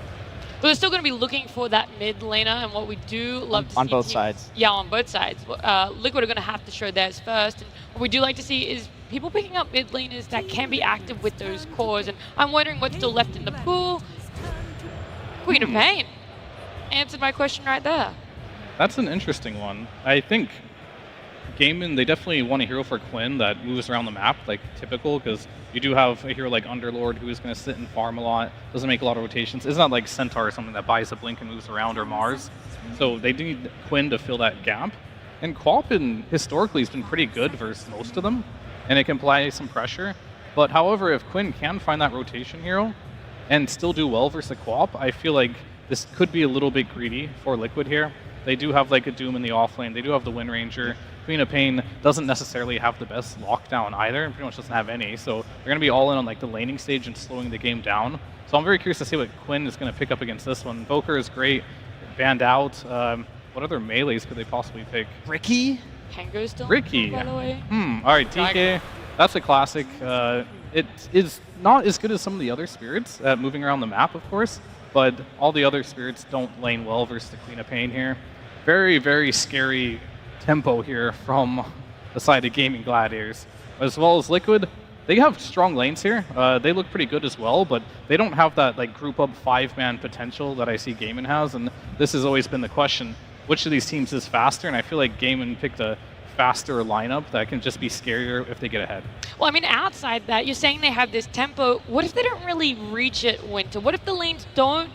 [SPEAKER 8] But we're still going to be looking for that mid laner, and what we do love to see...
[SPEAKER 10] On both sides.
[SPEAKER 8] Yeah, on both sides. Liquid are going to have to show theirs first. And what we do like to see is people picking up mid laners that can be active with those cores. And I'm wondering what's still left in the pool. Queen of Pain. Answered my question right there.
[SPEAKER 9] That's an interesting one. I think Gaimin, they definitely want a hero for Quinn that moves around the map, like typical, because you do have a hero like Underlord who's going to sit and farm a lot, doesn't make a lot of rotations. It's not like Centaur or something that buys a blink and moves around, or Mars. So they need Quinn to fill that gap. And Qualpin historically has been pretty good versus most of them, and it can apply some pressure. But however, if Quinn can find that rotation hero and still do well versus the Qualp, I feel like this could be a little bit greedy for Liquid here. They do have like a Doom in the offlane, they do have the Wind Ranger. Queen of Pain doesn't necessarily have the best lockdown either, and pretty much doesn't have any, so they're going to be all in on like the laning stage and slowing the game down. So I'm very curious to see what Quinn is going to pick up against this one. Boker is great, banned out. What other melees could they possibly pick?
[SPEAKER 10] Ricky?
[SPEAKER 8] Tango's still
[SPEAKER 9] Ricky.
[SPEAKER 8] by the way.
[SPEAKER 9] Alright, DK, that's a classic. It is not as good as some of the other spirits at moving around the map, of course, but all the other spirits don't lane well versus the Queen of Pain here. Very, very scary tempo here from the side of Gaming Gladiators. As well as Liquid, they have strong lanes here. They look pretty good as well, but they don't have that like group up 5-man potential that I see Gaimin has, and this has always been the question, which of these teams is faster? And I feel like Gaimin picked a faster lineup that can just be scarier if they get ahead.
[SPEAKER 8] Well, I mean, outside that, you're saying they have this tempo. What if they don't really reach it, Winter? What if the lanes don't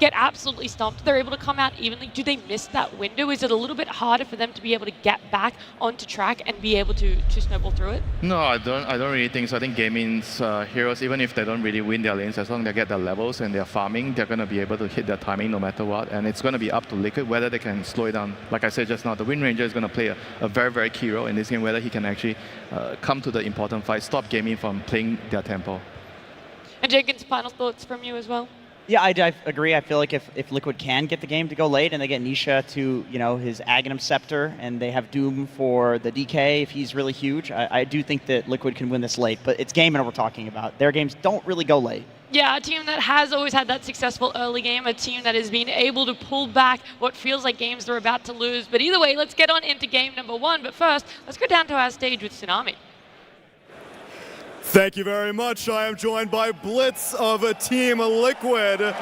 [SPEAKER 8] get absolutely stumped? They're able to come out evenly. Do they miss that window? Is it a little bit harder for them to be able to get back onto track and be able to snowball through it?
[SPEAKER 11] No, I don't really think so. I think Gamin's heroes, even if they don't really win their lanes, as long as they get their levels and they're farming, they're going to be able to hit their timing no matter what. And it's going to be up to Liquid whether they can slow it down. Like I said just now, the Wind Ranger is going to play a very, very key role in this game, whether he can actually come to the important fight, stop Gaimin from playing their tempo.
[SPEAKER 8] And Jenkins, final thoughts from you as well?
[SPEAKER 10] Yeah, I agree. I feel like if Liquid can get the game to go late and they get Nisha to, you know, his Aghanim Scepter, and they have Doom for the DK if he's really huge, I do think that Liquid can win this late. But it's Gaimin we're talking about. Their games don't really go late.
[SPEAKER 8] Yeah, a team that has always had that successful early game, a team that has been able to pull back what feels like games they're about to lose. But either way, let's get on into game number 1. But first, let's go down to our stage with Tsunami.
[SPEAKER 12] Thank you very much. I am joined by Blitz of Team Liquid, where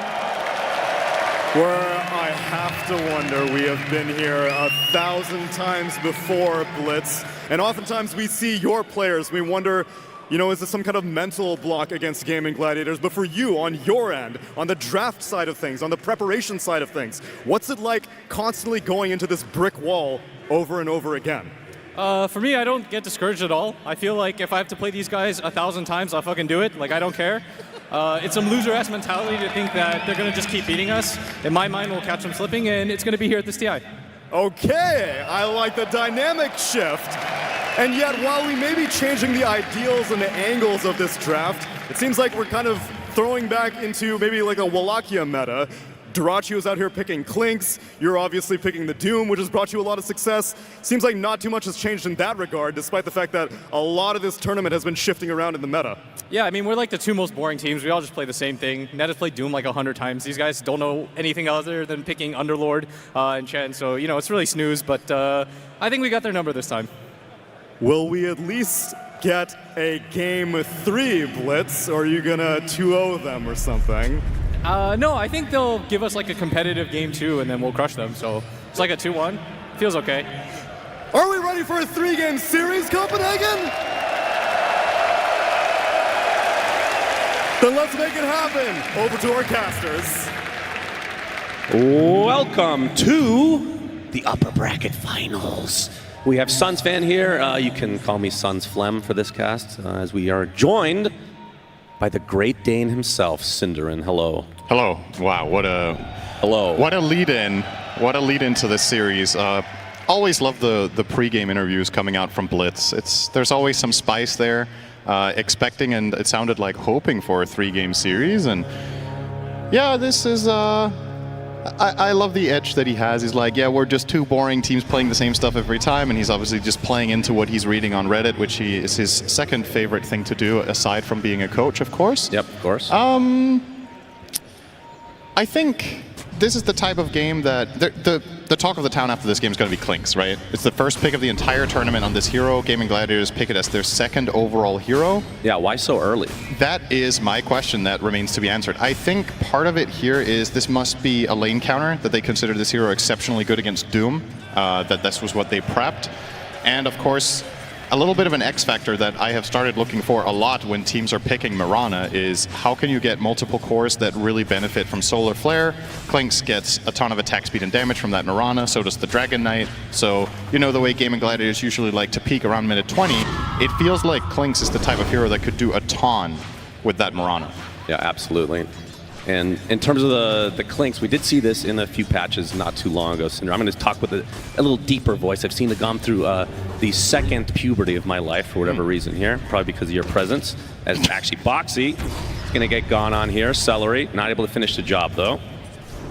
[SPEAKER 12] I have to wonder, we have been here 1,000 times before, Blitz, and oftentimes we see your players, we wonder, you know, is this some kind of mental block against Gaming Gladiators? But for you, on your end, on the draft side of things, on the preparation side of things, what's it like constantly going into this brick wall over and over again?
[SPEAKER 13] For me, I don't get discouraged at all. I feel like if I have to play these guys 1,000 times, I'll fucking do it. Like, I don't care. It's some loser-ass mentality to think that they're going to just keep beating us. In my mind, we'll catch them slipping, and it's going to be here at this TI.
[SPEAKER 12] Okay, I like the dynamic shift. And yet, while we may be changing the ideals and the angles of this draft, it seems like we're kind of throwing back into maybe like a Wallachia meta. Durachio's out here picking Clinks. You're obviously picking the Doom, which has brought you a lot of success. Seems like not too much has changed in that regard, despite the fact that a lot of this tournament has been shifting around in the meta.
[SPEAKER 13] Yeah, I mean, we're like the two most boring teams. We all just play the same thing. Ned has played Doom like 100 times. These guys don't know anything other than picking Underlord and Chen. So, you know, it's really snooze, but I think we got their number this time.
[SPEAKER 12] Will we at least get a Game 3 Blitz, or are you gonna 2-0 them or something?
[SPEAKER 13] No, I think they'll give us like a competitive Game 2 and then we'll crush them. So it's like a 2-1. Feels okay.
[SPEAKER 12] Are we ready for a 3-game series, Copenhagen? Then let's make it happen. Over to our casters.
[SPEAKER 14] Welcome to the upper bracket finals. We have Suns fan here. You can call me Suns Flem for this cast, as we are joined by the Great Dane himself, Cinderin. Hello.
[SPEAKER 15] Hello. Wow, what a lead-in. What a lead-in to this series. Always love the pre-game interviews coming out from Blitz. There's always some spice there. Expecting, and it sounded like hoping for a 3-game series. And yeah, this is... I love the edge that he has. He's like, yeah, we're just two boring teams playing the same stuff every time, and he's obviously just playing into what he's reading on Reddit, which is his second favorite thing to do, aside from being a coach, of course.
[SPEAKER 14] Yep, of course.
[SPEAKER 15] I think this is the type of game that the talk of the town after this game is going to be Clinks, right? It's the first pick of the entire tournament on this hero. Gaming Gladiators pick it as their second overall hero.
[SPEAKER 14] Yeah, why so early?
[SPEAKER 15] That is my question that remains to be answered. I think part of it here is this must be a lane counter, that they consider this hero exceptionally good against Doom, that this was what they prepped. And of course, a little bit of an X factor that I have started looking for a lot when teams are picking Mirana is how can you get multiple cores that really benefit from Solar Flare. Clinks gets a ton of attack speed and damage from that Mirana, so does the Dragon Knight. So, you know the way Gaming Gladiators usually like to peak around minute 20, it feels like Clinks is the type of hero that could do a ton with that Mirana.
[SPEAKER 14] Yeah, absolutely. And in terms of the Clinks, we did see this in a few patches not too long ago. Cinder, I'm going to talk with a little deeper voice. I've seen it gone through the second puberty of my life for whatever reason here, probably because of your presence. As actually Boxy is going to get gone on here. Celery, not able to finish the job though.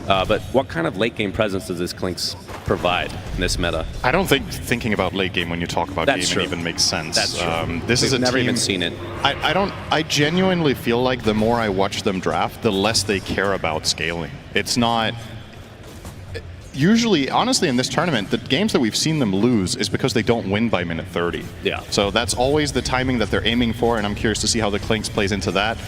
[SPEAKER 14] But what kind of late game presence does this Clinks provide in this meta?
[SPEAKER 15] I don't think thinking about late game when you talk about
[SPEAKER 14] That's
[SPEAKER 15] game
[SPEAKER 14] true.
[SPEAKER 15] even makes sense.
[SPEAKER 14] That's true.
[SPEAKER 15] This is a
[SPEAKER 14] never
[SPEAKER 15] team,
[SPEAKER 14] even seen it.
[SPEAKER 15] I genuinely feel like the more I watch them draft, the less they care about scaling. It's not... Usually, honestly, in this tournament, the games that we've seen them lose is because they don't win by minute 30.
[SPEAKER 14] Yeah.
[SPEAKER 15] So that's always the timing that they're aiming for, and I'm curious to see how the Clinks plays into that.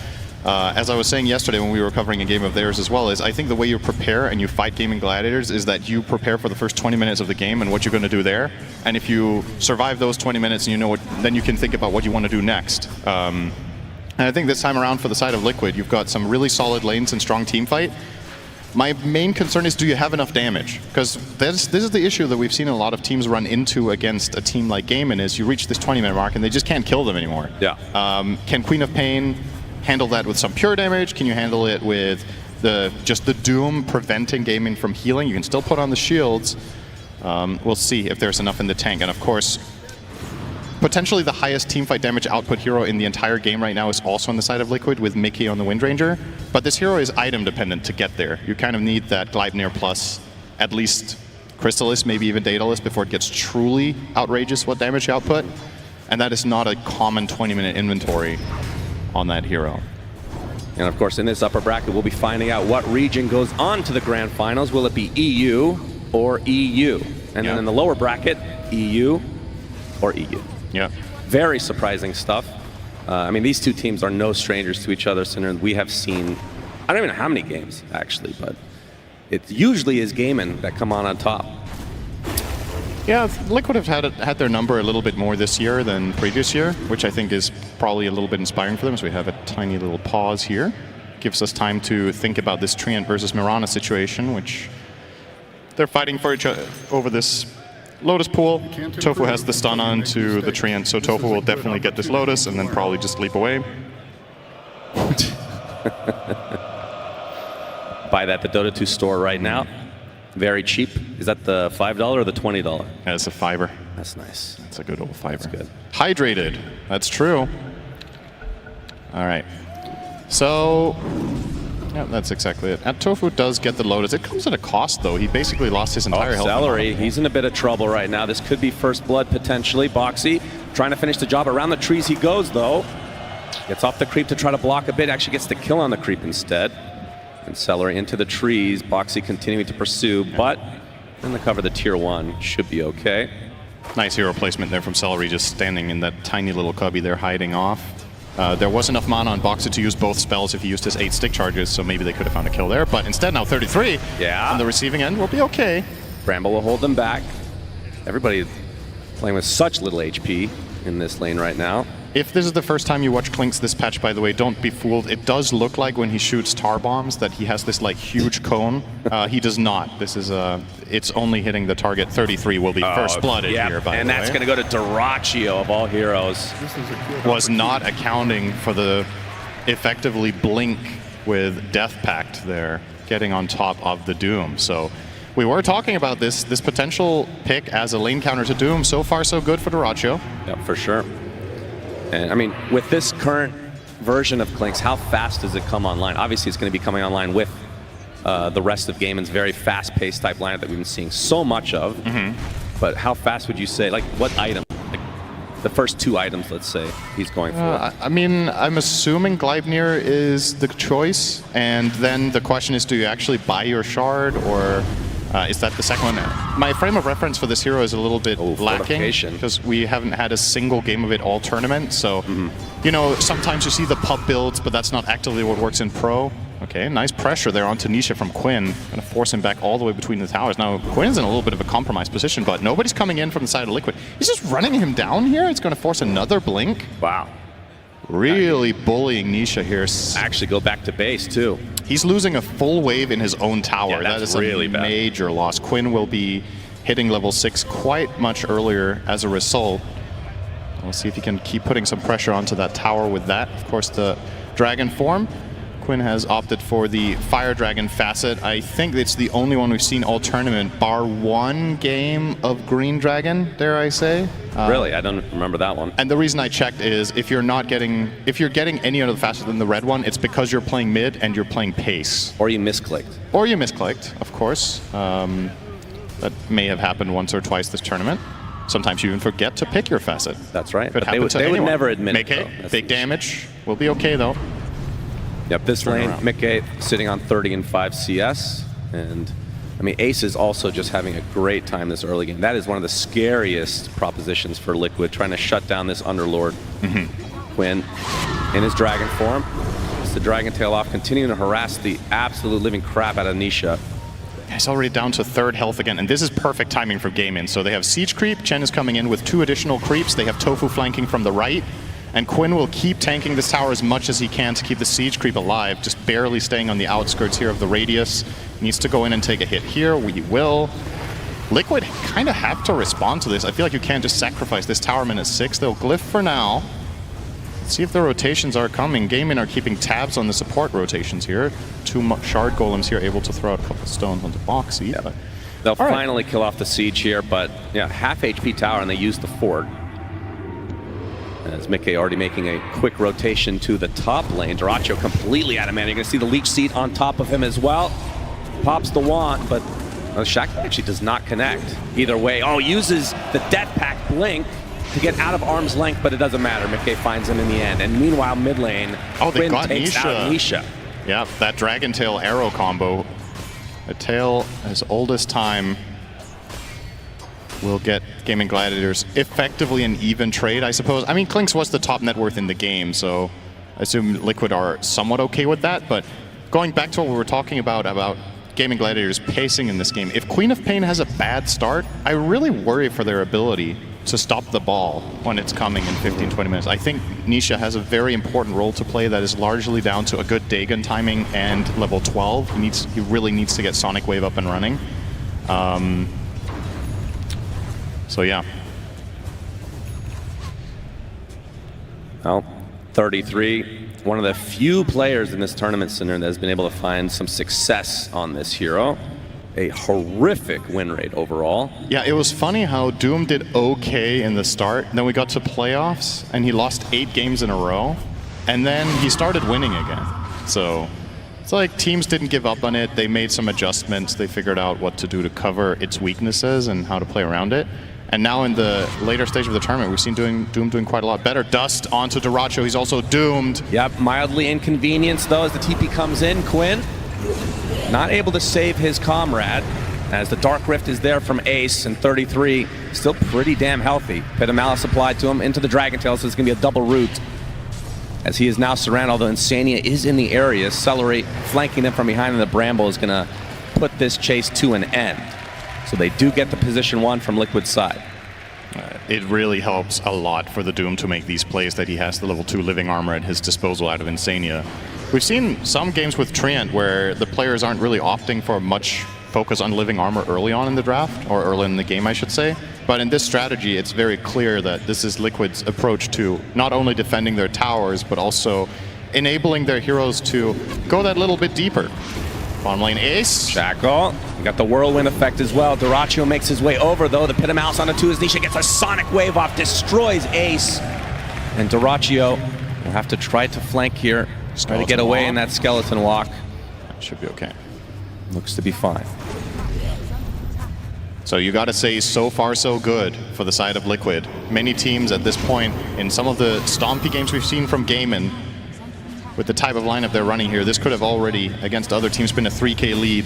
[SPEAKER 15] As I was saying yesterday when we were covering a game of theirs as well, is I think the way you prepare and you fight Gaming Gladiators is that you prepare for the first 20 minutes of the game and what you're going to do there. And if you survive those 20 minutes and you know what, then you can think about what you want to do next. And I think this time around for the side of Liquid, you've got some really solid lanes and strong team fight. My main concern is, do you have enough damage? Because this is the issue that we've seen a lot of teams run into against a team like Gaimin, is you reach this 20-minute mark and they just can't kill them anymore.
[SPEAKER 14] Yeah.
[SPEAKER 15] Can Queen of Pain handle that with some pure damage? Can you handle it with just the Doom preventing Gaimin from healing? You can still put on the shields. We'll see if there's enough in the tank. And of course, potentially the highest teamfight damage output hero in the entire game right now is also on the side of Liquid with Mickey on the Windranger. But this hero is item dependent to get there. You kind of need that Gleipnir plus at least Crystallis, maybe even Daedalus before it gets truly outrageous what damage you output. And that is not a common 20-minute inventory on that hero.
[SPEAKER 14] And of course, in this upper bracket, we'll be finding out what region goes on to the grand finals. Will it be EU or EU? And then in the lower bracket, EU or EU.
[SPEAKER 15] Yeah.
[SPEAKER 14] Very surprising stuff. I mean, these two teams are no strangers to each other, Cinder. We have seen, I don't even know how many games, actually, but it usually is Gaimin that come on top.
[SPEAKER 15] Yeah, Liquid have had their number a little bit more this year than previous year, which I think is probably a little bit inspiring for them, so we have a tiny little pause here. Gives us time to think about this Treant versus Mirana situation, which they're fighting for each other over this Lotus pool. Tofu has the stun on to the Treant, so Tofu will definitely get this Lotus and then probably just leap away.
[SPEAKER 14] Buy that at the Dota 2 store right now. Very cheap. Is that the $5 or the $20?
[SPEAKER 15] That's a $5.
[SPEAKER 14] That's nice.
[SPEAKER 15] That's a good old $5.
[SPEAKER 14] That's good.
[SPEAKER 15] Hydrated. That's true. All right. So Yeah, that's exactly it. And Tofu does get the Lotus. It comes at a cost, though. He basically lost his entire health.
[SPEAKER 14] Celery, he's in a bit of trouble right now. This could be first blood, potentially. Boxy trying to finish the job. Around the trees he goes, though. Gets off the creep to try to block a bit. Actually gets the kill on the creep instead. And Celery into the trees. Boxy continuing to pursue, but in the cover, the tier 1 should be okay.
[SPEAKER 15] Nice hero placement there from Celery, just standing in that tiny little cubby there, hiding off. There was enough mana on Boxer to use both spells if he used his 8 stick charges, so maybe they could have found a kill there. But instead, now 33 on the receiving end will be okay.
[SPEAKER 14] Bramble will hold them back. Everybody playing with such little HP in this lane right now.
[SPEAKER 15] If this is the first time you watch Clinkz this patch, by the way, don't be fooled. It does look like when he shoots tar bombs that he has this like huge cone. He does not. This is it's only hitting the target. 33 will be first blooded here, by the way.
[SPEAKER 14] And that's going to go to Dyrachyo of all heroes.
[SPEAKER 15] Was not accounting for the effectively blink with Death Pact there, getting on top of the Doom. So we were talking about this potential pick as a lane counter to Doom. So far, so good for Dyrachyo.
[SPEAKER 14] Yeah, for sure. And I mean, with this current version of Clinkz, how fast does it come online? Obviously, it's going to be coming online with the rest of Gamen's very fast-paced type lineup that we've been seeing so much of. But how fast would you say, like what item? Like the first 2 items, let's say, he's going for?
[SPEAKER 15] I mean, I'm assuming Gleipnir is the choice. And then the question is, do you actually buy your shard, or is that the second one? My frame of reference for this hero is a little bit lacking because we haven't had a single game of it all tournament. So, you know, sometimes you see the pub builds, but that's not actively what works in pro. Okay, nice pressure there onto Nisha from Quinn. Gonna force him back all the way between the towers. Now, Quinn's in a little bit of a compromised position, but nobody's coming in from the side of Liquid. He's just running him down here. It's gonna force another blink.
[SPEAKER 14] Wow.
[SPEAKER 15] Really bullying Nisha here.
[SPEAKER 14] Actually go back to base, too.
[SPEAKER 15] He's losing a full wave in his own tower.
[SPEAKER 14] Yeah,
[SPEAKER 15] that is
[SPEAKER 14] really
[SPEAKER 15] a
[SPEAKER 14] bad.
[SPEAKER 15] major loss. Quinn will be hitting level 6 quite much earlier as a result. We'll see if he can keep putting some pressure onto that tower with that. Of course, the dragon form. Quinn has opted for the Fire Dragon facet. I think it's the only one we've seen all tournament, bar 1 game of Green Dragon, dare I say.
[SPEAKER 14] Really? I don't remember that one.
[SPEAKER 15] And the reason I checked is if you're getting any other facet than the red one, it's because you're playing mid and you're playing pace.
[SPEAKER 14] Or you misclicked.
[SPEAKER 15] Or you misclicked, of course. That may have happened once or twice this tournament. Sometimes you even forget to pick your facet.
[SPEAKER 14] That's right.
[SPEAKER 15] But
[SPEAKER 14] they would never admit it, though.
[SPEAKER 15] Big damage. We'll be okay, though.
[SPEAKER 14] Yep, this lane, Mickey sitting on 30 and 5 CS. And, I mean, Ace is also just having a great time this early game. That is one of the scariest propositions for Liquid, trying to shut down this Underlord. Quinn in his dragon form. It's the dragon tail off, continuing to harass the absolute living crap out of Nisha.
[SPEAKER 15] He's already down to 3rd health again, and this is perfect timing for Gaimin. So they have Siege Creep, Chen is coming in with 2 additional creeps, they have Tofu flanking from the right, and Quinn will keep tanking this tower as much as he can to keep the Siege Creep alive, just barely staying on the outskirts here of the radius. He needs to go in and take a hit here, we will. Liquid kind of have to respond to this. I feel like you can't just sacrifice this tower minute 6. They'll glyph for now. Let's see if the rotations are coming. Gaimin are keeping tabs on the support rotations here. 2 shard golems here able to throw out a couple of stones onto Boxy.
[SPEAKER 14] Yeah. They'll finally kill off the siege here, but yeah, half HP tower and they use the fort. As Mickey already making a quick rotation to the top lane. Dyrachyo completely out of mana. You're going to see the leech seed on top of him as well. Pops the wand, but Shaq actually does not connect. Either way, uses the Death Pact blink to get out of arm's length, but it doesn't matter. Mickey finds him in the end. And meanwhile, mid lane,
[SPEAKER 15] they got
[SPEAKER 14] takes out Nisha.
[SPEAKER 15] Yeah, that Dragon Tail arrow combo. A tail as old as time will get Gaming Gladiators effectively an even trade, I suppose. I mean, Clinkz was the top net worth in the game, so I assume Liquid are somewhat okay with that. But going back to what we were talking about Gaming Gladiators pacing in this game, if Queen of Pain has a bad start, I really worry for their ability to stop the ball when it's coming in 15-20 minutes. I think Nisha has a very important role to play that is largely down to a good Dagon timing and level 12. He really needs to get Sonic Wave up and running. So yeah.
[SPEAKER 14] Well, 33, one of the few players in this tournament center that has been able to find some success on this hero. A horrific win rate overall.
[SPEAKER 15] Yeah, it was funny how Doom did okay in the start. Then we got to playoffs, and he lost 8 games in a row. And then he started winning again. So It's like teams didn't give up on it. They made some adjustments. They figured out what to do to cover its weaknesses and how to play around it. And now in the later stage of the tournament, we've seen Doom doing quite a lot better. Dust onto Duracho. He's also doomed.
[SPEAKER 14] Yep, mildly inconvenienced though as the TP comes in. Quinn not able to save his comrade as the Dark Rift is there from Ace, and 33 still pretty damn healthy. Pit of Malice applied to him into the Dragon Tail, so it's going to be a double root as he is now surrounded, although Insania is in the area. Celery flanking him from behind, and the Bramble is going to put this chase to an end. So they do get the position 1 from Liquid's side.
[SPEAKER 15] It really helps a lot for the Doom to make these plays that he has the level 2 living armor at his disposal out of Insania. We've seen some games with Treant where the players aren't really opting for much focus on living armor early on in the draft, or early in the game, I should say. But in this strategy, it's very clear that this is Liquid's approach to not only defending their towers, but also enabling their heroes to go that little bit deeper. Bottom lane Ace.
[SPEAKER 14] Shackle. You got the whirlwind effect as well. Duracho makes his way over though. The Pit of Malice onto his Nisha gets a sonic wave off, destroys Ace. And Duracho will have to try to flank here. Try to get away in that skeleton walk.
[SPEAKER 15] That should be okay.
[SPEAKER 14] Looks to be fine.
[SPEAKER 15] So you gotta say, so far so good for the side of Liquid. Many teams at this point, in some of the stompy games we've seen from Gaimin, with the type of lineup they're running here, this could have already, against other teams, been a 3K lead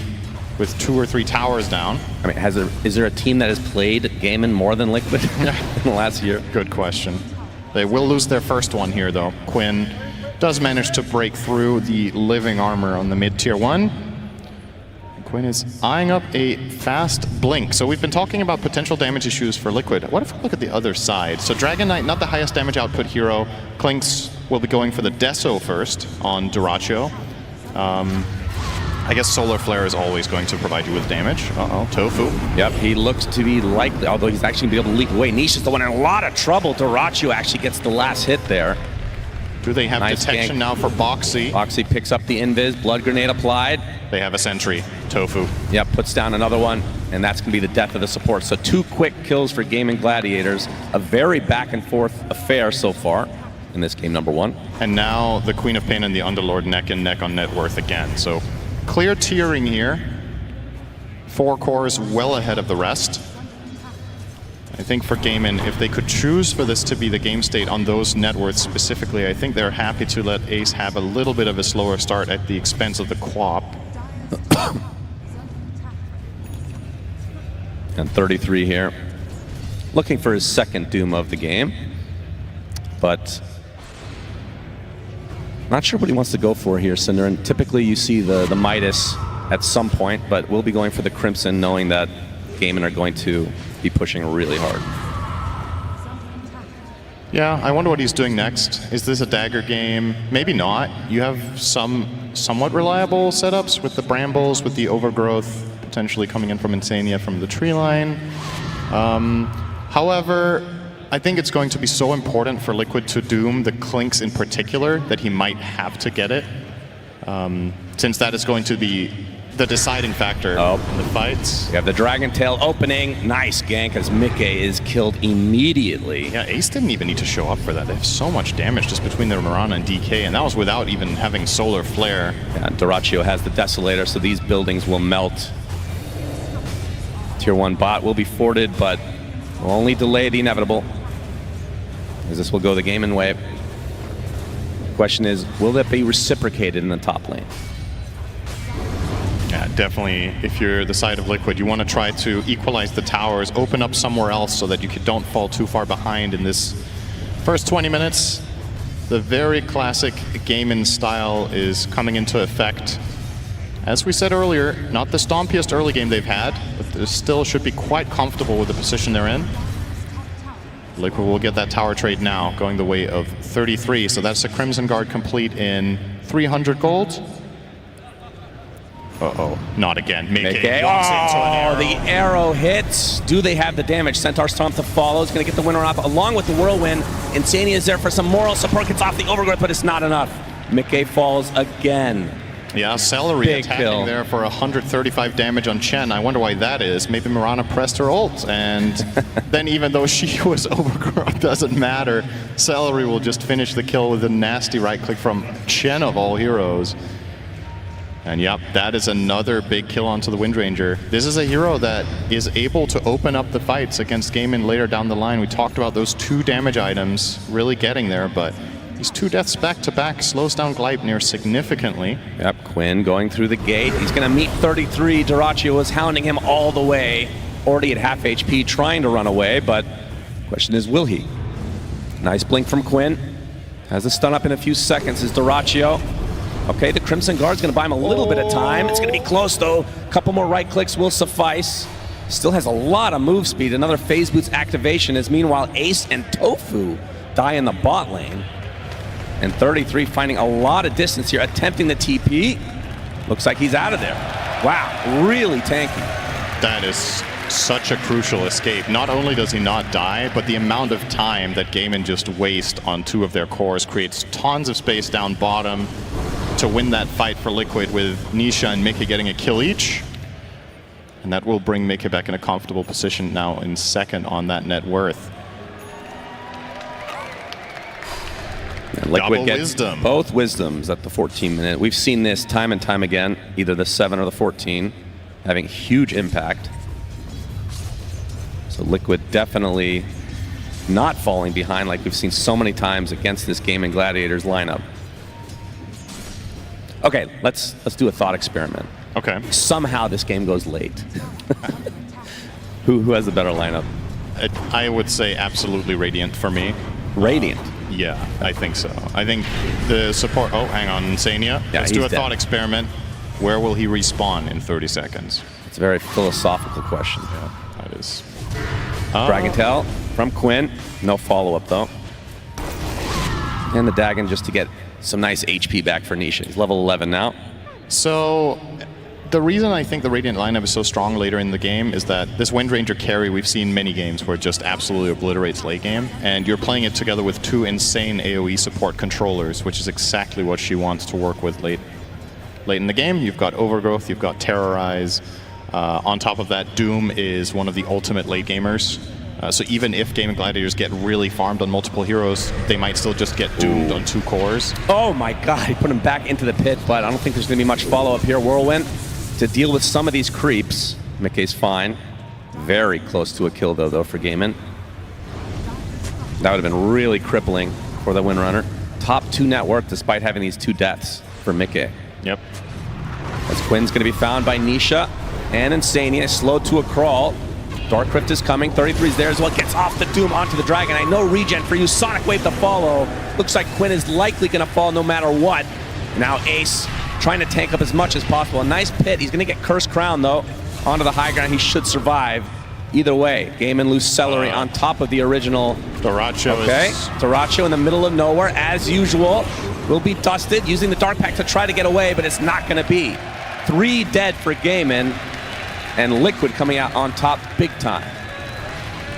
[SPEAKER 15] with 2 or 3 towers down.
[SPEAKER 14] I mean, is there a team that has played Gaimin more than Liquid in the last year?
[SPEAKER 15] Good question. They will lose their first one here, though. Quinn does manage to break through the living armor on the mid-tier 1. Quinn is eyeing up a fast blink. So we've been talking about potential damage issues for Liquid. What if we look at the other side? So Dragon Knight, not the highest damage output hero. Clinks will be going for the Deso first on Duracho. I guess Solar Flare is always going to provide you with damage. Tofu.
[SPEAKER 14] Yep, he looks to be likely, although he's actually going to be able to leak away. Nisha's the one in a lot of trouble. Duracho actually gets the last hit there.
[SPEAKER 15] Do they have
[SPEAKER 14] nice
[SPEAKER 15] detection
[SPEAKER 14] gank.
[SPEAKER 15] Now for Boxy?
[SPEAKER 14] Boxy picks up the invis, blood grenade applied.
[SPEAKER 15] They have a sentry, Tofu.
[SPEAKER 14] Yep, puts down another one, and that's going to be the death of the support. So 2 quick kills for Gaimin Gladiators. A very back and forth affair so far in this game number 1.
[SPEAKER 15] And now the Queen of Pain and the Underlord neck and neck on net worth again. So clear tiering here. 4 cores well ahead of the rest. I think for Gaimin, if they could choose for this to be the game state on those net worths specifically, I think they're happy to let Ace have a little bit of a slower start at the expense of the Quap.
[SPEAKER 14] And 33 here, looking for his second Doom of the game, but not sure what he wants to go for here, Cinder. And typically you see the Midas at some point, but we'll be going for the Crimson, knowing that Gaimin are going to be pushing really hard.
[SPEAKER 15] Yeah, I wonder what he's doing next. Is this a dagger game? Maybe not. You have some somewhat reliable setups with the Brambles, with the Overgrowth potentially coming in from Insania from the tree line. However, I think it's going to be so important for Liquid to doom the Clinks in particular that he might have to get it, since that is going to be the deciding factor in the fights.
[SPEAKER 14] We have the Dragon Tail opening. Nice gank as Mickey is killed immediately.
[SPEAKER 15] Yeah, Ace didn't even need to show up for that. They have so much damage just between their Mirana and DK, and that was without even having Solar Flare.
[SPEAKER 14] Yeah, Duracho has the Desolator, so these buildings will melt. Tier 1 bot will be forted, but will only delay the inevitable, as this will go the Gaimin way. Question is, will that be reciprocated in the top lane?
[SPEAKER 15] Yeah, definitely. If you're the side of Liquid, you want to try to equalize the towers, open up somewhere else so that you don't fall too far behind in this first 20 minutes. The very classic Gaimin style is coming into effect. As we said earlier, not the stompiest early game they've had, but they still should be quite comfortable with the position they're in. Liquid will get that tower trade now, going the way of 33. So that's a Crimson Guard complete in 300 gold. Uh-oh, not again. Mickey walks into an arrow.
[SPEAKER 14] The arrow hits. Do they have the damage? Centaur Stomp to follow. It's going to get the winner off along with the Whirlwind. Insania is there for some moral support. Gets off the Overgrowth, but it's not enough. Mickey falls again.
[SPEAKER 15] Yeah, Celery
[SPEAKER 14] Big
[SPEAKER 15] attacking
[SPEAKER 14] kill
[SPEAKER 15] there for 135 damage on Chen. I wonder why that is. Maybe Mirana pressed her ult, and then even though she was Overgrowth, doesn't matter. Celery will just finish the kill with a nasty right click from Chen of all heroes. And yep, that is another big kill onto the Wind Ranger. This is a hero that is able to open up the fights against Gaimin later down the line. We talked about those 2 damage items really getting there, but these 2 deaths back-to-back slows down Gleipnir significantly.
[SPEAKER 14] Yep, Quinn going through the gate. He's going to meet 33. Dyrachyo is hounding him all the way. Already at half HP, trying to run away, but the question is, will he? Nice blink from Quinn. Has the stun up in a few seconds is Dyrachyo. Okay, the Crimson Guard's going to buy him a little bit of time. It's going to be close, though. A couple more right clicks will suffice. Still has a lot of move speed. Another Phase Boots activation as meanwhile Ace and Tofu die in the bot lane. And 33 finding a lot of distance here, attempting the TP. Looks like he's out of there. Wow, really tanky.
[SPEAKER 15] That is such a crucial escape. Not only does he not die, but the amount of time that Gaimin just wastes on 2 of their cores creates tons of space down bottom to win that fight for Liquid, with Nisha and Mickey getting a kill each. And that will bring Mickey back in a comfortable position now in second on that net worth.
[SPEAKER 14] And Liquid gets both wisdoms at the 14 minute. We've seen this time and time again, either the 7 or the 14, having huge impact. So Liquid definitely not falling behind like we've seen so many times against this Gaimin Gladiators lineup. Okay, let's do a thought experiment.
[SPEAKER 15] Okay.
[SPEAKER 14] Somehow this game goes late. Who has the better lineup?
[SPEAKER 15] I would say absolutely Radiant for me.
[SPEAKER 14] Radiant?
[SPEAKER 15] Yeah, I think so. I think the support... Oh, hang on, Insania.
[SPEAKER 14] Yeah,
[SPEAKER 15] let's do a thought experiment. Where will he respawn in 30 seconds?
[SPEAKER 14] It's a very philosophical question.
[SPEAKER 15] Yeah, that is.
[SPEAKER 14] Dragon Tail from Quinn. No follow-up, though. And the Dagon just to get some nice HP back for Nisha. He's level 11 now.
[SPEAKER 15] So the reason I think the Radiant lineup is so strong later in the game is that this Wind Ranger carry, we've seen many games where it just absolutely obliterates late game, and you're playing it together with 2 insane AoE support controllers, which is exactly what she wants to work with late in the game. You've got Overgrowth, you've got Terrorize. On top of that, Doom is one of the ultimate late gamers. So even if Gaimin Gladiators get really farmed on multiple heroes, they might still just get doomed on 2 cores.
[SPEAKER 14] Oh my god, he put him back into the pit, but I don't think there's going to be much follow-up here. Whirlwind to deal with some of these creeps. Mickey's fine. Very close to a kill, though for Gaimin. That would have been really crippling for the Windrunner. Top 2 net worth despite having these 2 deaths for Mickey.
[SPEAKER 15] Yep.
[SPEAKER 14] As Quinn's going to be found by Nisha and Insania, slowed to a crawl. Dark Crypt is coming. 33's there as well. Gets off the Doom onto the Dragon. I know regen for you. Sonic Wave to follow. Looks like Quinn is likely going to fall no matter what. Now Ace trying to tank up as much as possible. A nice pit. He's going to get Curse Crown, though. Onto the high ground. He should survive. Either way, Gaimin lose Celery on top of the original.
[SPEAKER 15] Dyrachyo
[SPEAKER 14] Dyrachyo in the middle of nowhere, as usual. Will be dusted, using the Dark Pact to try to get away, but it's not going to be. 3 dead for Gaimin. And Liquid coming out on top big time.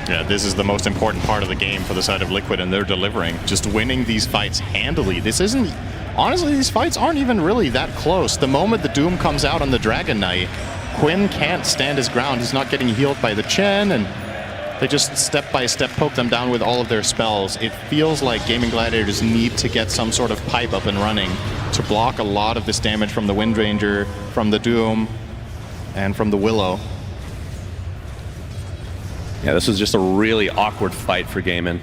[SPEAKER 15] Yeah, this is the most important part of the game for the side of Liquid, and they're delivering. Just winning these fights handily. This isn't... Honestly, these fights aren't even really that close. The moment the Doom comes out on the Dragon Knight, Quinn can't stand his ground. He's not getting healed by the Chen, and they just step by step poke them down with all of their spells. It feels like Gaimin Gladiators need to get some sort of pipe up and running to block a lot of this damage from the Wind Ranger, from the Doom, and from the Willow.
[SPEAKER 14] Yeah, this was just a really awkward fight for Gaimin.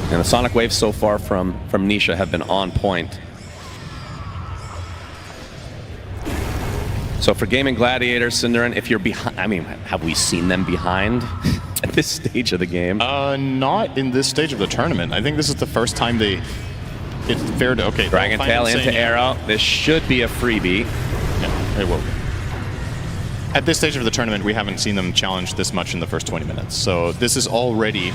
[SPEAKER 14] And the Sonic Waves so far from Nisha have been on point. So for Gaimin Gladiators, Cinderin, if you're behind, I mean, have we seen them behind at this stage of the game?
[SPEAKER 15] Not in this stage of the tournament. I think this is the first time it's fair to... Okay,
[SPEAKER 14] Dragon Tail into Arrow. This should be a freebie.
[SPEAKER 15] Yeah, it will be. At this stage of the tournament, we haven't seen them challenge this much in the first 20 minutes. So this is already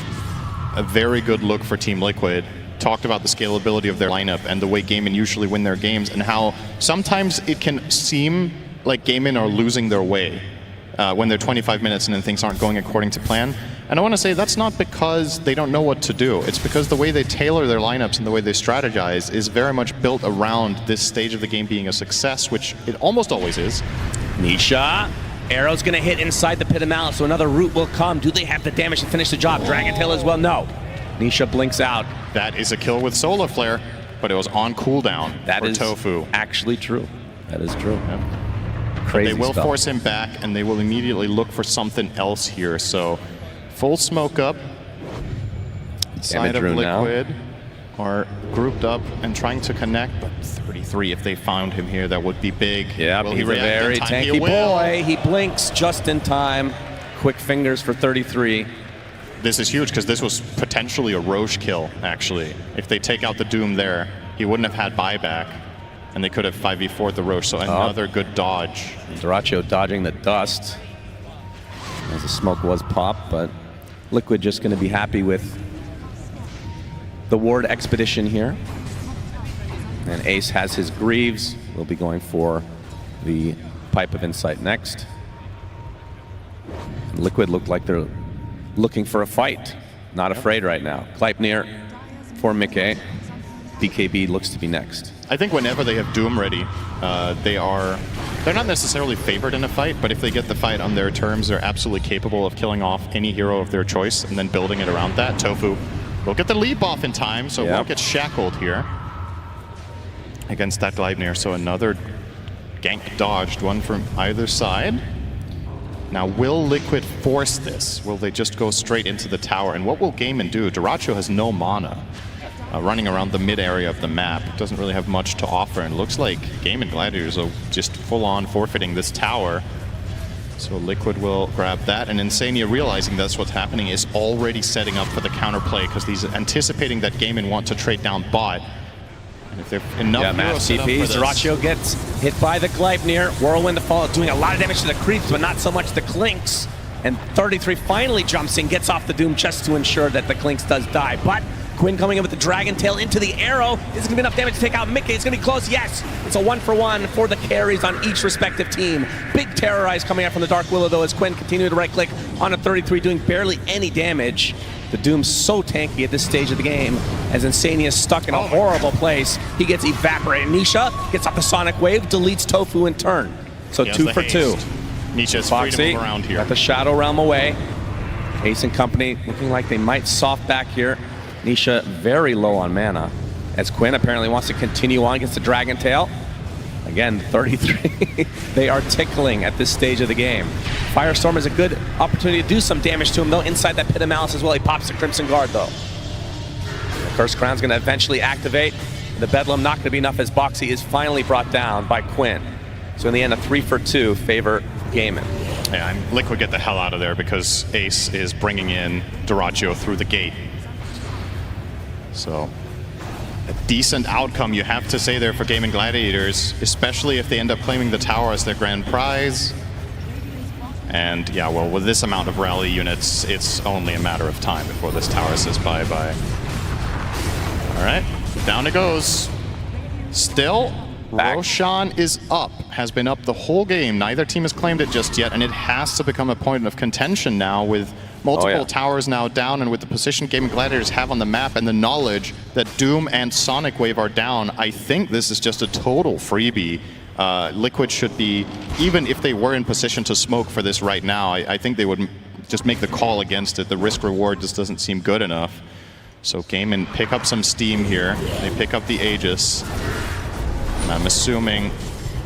[SPEAKER 15] a very good look for Team Liquid. Talked about the scalability of their lineup and the way Gaimin usually win their games, and how sometimes it can seem like Gaimin are losing their way when they're 25 minutes and then things aren't going according to plan. And I want to say that's not because they don't know what to do. It's because the way they tailor their lineups and the way they strategize is very much built around this stage of the game being a success, which it almost always is.
[SPEAKER 14] Nisha. Arrow's going to hit inside the Pit of Malice, so another root will come. Do they have the damage to finish the job? Dragon Tail as well? No. Nisha blinks out.
[SPEAKER 15] That is a kill with Solar Flare. but it was on cooldown
[SPEAKER 14] That
[SPEAKER 15] for
[SPEAKER 14] is
[SPEAKER 15] Tofu.
[SPEAKER 14] actually true. That is true.
[SPEAKER 15] But
[SPEAKER 14] Crazy
[SPEAKER 15] they will
[SPEAKER 14] stuff.
[SPEAKER 15] force him back, and they will immediately look for something else here. So full smoke up. Side of
[SPEAKER 14] Rune now.
[SPEAKER 15] Liquid are grouped up and trying to connect, but 33, if they found him here, that would be big.
[SPEAKER 14] Yeah,
[SPEAKER 15] Will
[SPEAKER 14] he's
[SPEAKER 15] he
[SPEAKER 14] a
[SPEAKER 15] react in
[SPEAKER 14] very
[SPEAKER 15] time? He
[SPEAKER 14] tanky
[SPEAKER 15] will.
[SPEAKER 14] boy. He blinks just in time. Quick fingers for 33.
[SPEAKER 15] This is huge because this was potentially a Roche kill, actually. If they take out the Doom there, he wouldn't have had buyback, and they could have 5v4'd the Roche, so another good dodge.
[SPEAKER 14] Dyrachyo dodging the dust as the smoke was popped, but Liquid just going to be happy with the ward expedition here. And Ace has his Greaves. We'll be going for the Pipe of Insight next. And Liquid look like they're looking for a fight. Not afraid right now. Gleipnir for Mickey. BKB looks to be next.
[SPEAKER 15] I think whenever they have Doom ready, they're not necessarily favored in a fight, but if they get the fight on their terms, they're absolutely capable of killing off any hero of their choice and then building it around that. Tofu will get the leap off in time, so won't get shackled here against that Gleipnir. So another gank dodged, one from either side. Now, will Liquid force this? Will they just go straight into the tower? And what will Gaimin do? Dyrachyo has no mana. Running around the mid area of the map, doesn't really have much to offer, and looks like Gaimin Gladiators are just full-on forfeiting this tower. So Liquid will grab that, and Insania, realizing that's what's happening, is already setting up for the counterplay because he's anticipating that Gaimin want to trade down bot. And if they're enough heroes set up for this,
[SPEAKER 14] Dyrachyo gets hit by the Gleipnir. Whirlwind to follow, doing a lot of damage to the creeps, but not so much the Clinks. And 33 finally jumps in, gets off the Doom just to ensure that the Clinks does die. But Quinn coming in with the Dragon Tail into the arrow. Is it going to be enough damage to take out Mickey? It's going to be close. Yes. It's a 1-for-1 for the carries on each respective team. Big Terrorize coming out from the Dark Willow, though, as Quinn continuing to right-click on a 33, doing barely any damage. The Doom's so tanky at this stage of the game, as Insania is stuck in a horrible place. He gets evaporated. Nisha gets off the Sonic Wave, deletes Tofu in turn. So 2 for 2.
[SPEAKER 15] Nisha's free to move around here.
[SPEAKER 14] Got the Shadow Realm away. Ace and company looking like they might soft back here. Nisha very low on mana, as Quinn apparently wants to continue on against the Dragon Tail. Again, 33. They are tickling at this stage of the game. Firestorm is a good opportunity to do some damage to him, though, inside that Pit of Malice as well. He pops the Crimson Guard, though. The Curse Crown's going to eventually activate. The Bedlam not going to be enough, as Boxy is finally brought down by Quinn. So in the end, a 3 for 2 favor Gaimin.
[SPEAKER 15] Yeah, and Liquid get the hell out of there because Ace is bringing in Dyrachyo through the gate. So, a decent outcome, you have to say, there for Gaimin Gladiators, especially if they end up claiming the tower as their grand prize. And yeah, well, with this amount of rally units, it's only a matter of time before this tower says bye-bye. All right, down it goes. Still, Roshan is up, has been up the whole game. Neither team has claimed it just yet, and it has to become a point of contention now with multiple towers now down, and with the position Gaimin Gladiators have on the map and the knowledge that Doom and Sonic Wave are down, I think this is just a total freebie. Liquid should be, even if they were in position to smoke for this right now, I think they would just make the call against it. The risk-reward just doesn't seem good enough. So Gaimin pick up some steam here. They pick up the Aegis. And I'm assuming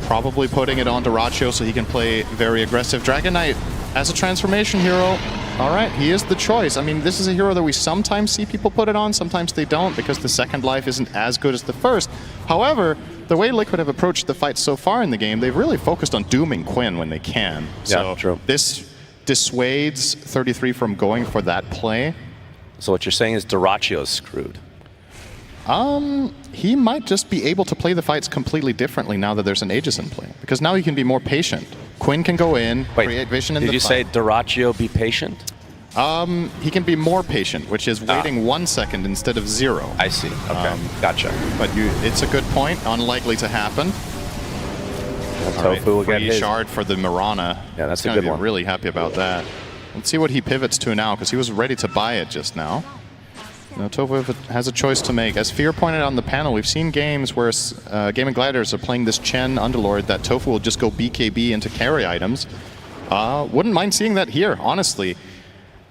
[SPEAKER 15] probably putting it on Dyrachyo so he can play very aggressive. Dragon Knight as a transformation hero, all right, he is the choice. I mean, this is a hero that we sometimes see people put it on, sometimes they don't, because the second life isn't as good as the first. However, the way Liquid have approached the fight so far in the game, they've really focused on dooming Quinn when they can. So
[SPEAKER 14] true.
[SPEAKER 15] This dissuades 33 from going for that play.
[SPEAKER 14] So what you're saying is Dyrachyo's screwed?
[SPEAKER 15] He might just be able to play the fights completely differently now that there's an Aegis in play, because now he can be more patient. Quinn can go in, create vision in the fight.
[SPEAKER 14] Did you say Dyrachyo be patient?
[SPEAKER 15] He can be more patient, which is waiting 1 second instead of 0.
[SPEAKER 14] I see. Okay, gotcha.
[SPEAKER 15] But it's a good point. Unlikely to happen.
[SPEAKER 14] Tofu will get his
[SPEAKER 15] shard for the Mirana.
[SPEAKER 14] Yeah, that's a good one.
[SPEAKER 15] Really happy about that. Let's see what he pivots to now, because he was ready to buy it just now. Now, Tofu has a choice to make. As Fear pointed out on the panel, we've seen games where Gaimin Gladiators are playing this Chen Underlord that Tofu will just go BKB into carry items. Wouldn't mind seeing that here, honestly.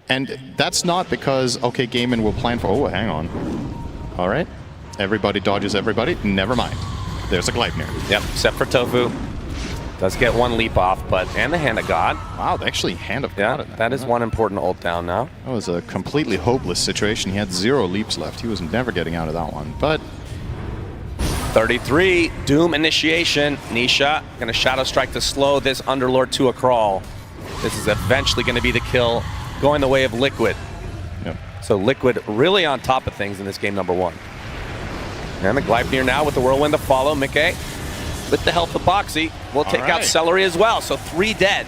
[SPEAKER 15] And that's not because, okay, Gaimin will plan for... Oh, hang on. All right. Everybody dodges everybody. Never mind. There's a Gleipnir.
[SPEAKER 14] Yep, except for Tofu. Does get one leap off, but and the Hand of God.
[SPEAKER 15] Wow, they actually Hand of God.
[SPEAKER 14] Yeah, that is one important ult down now.
[SPEAKER 15] That was a completely hopeless situation. He had 0 leaps left. He was never getting out of that one. But
[SPEAKER 14] 33, Doom initiation. Nisha gonna Shadow Strike to slow this Underlord to a crawl. This is eventually gonna be the kill, going the way of Liquid.
[SPEAKER 15] Yep.
[SPEAKER 14] So Liquid really on top of things in this game number 1. And the Gleipnir now with the Whirlwind to follow. Mickey with the help of Boxy will take out Celery as well. So 3 dead.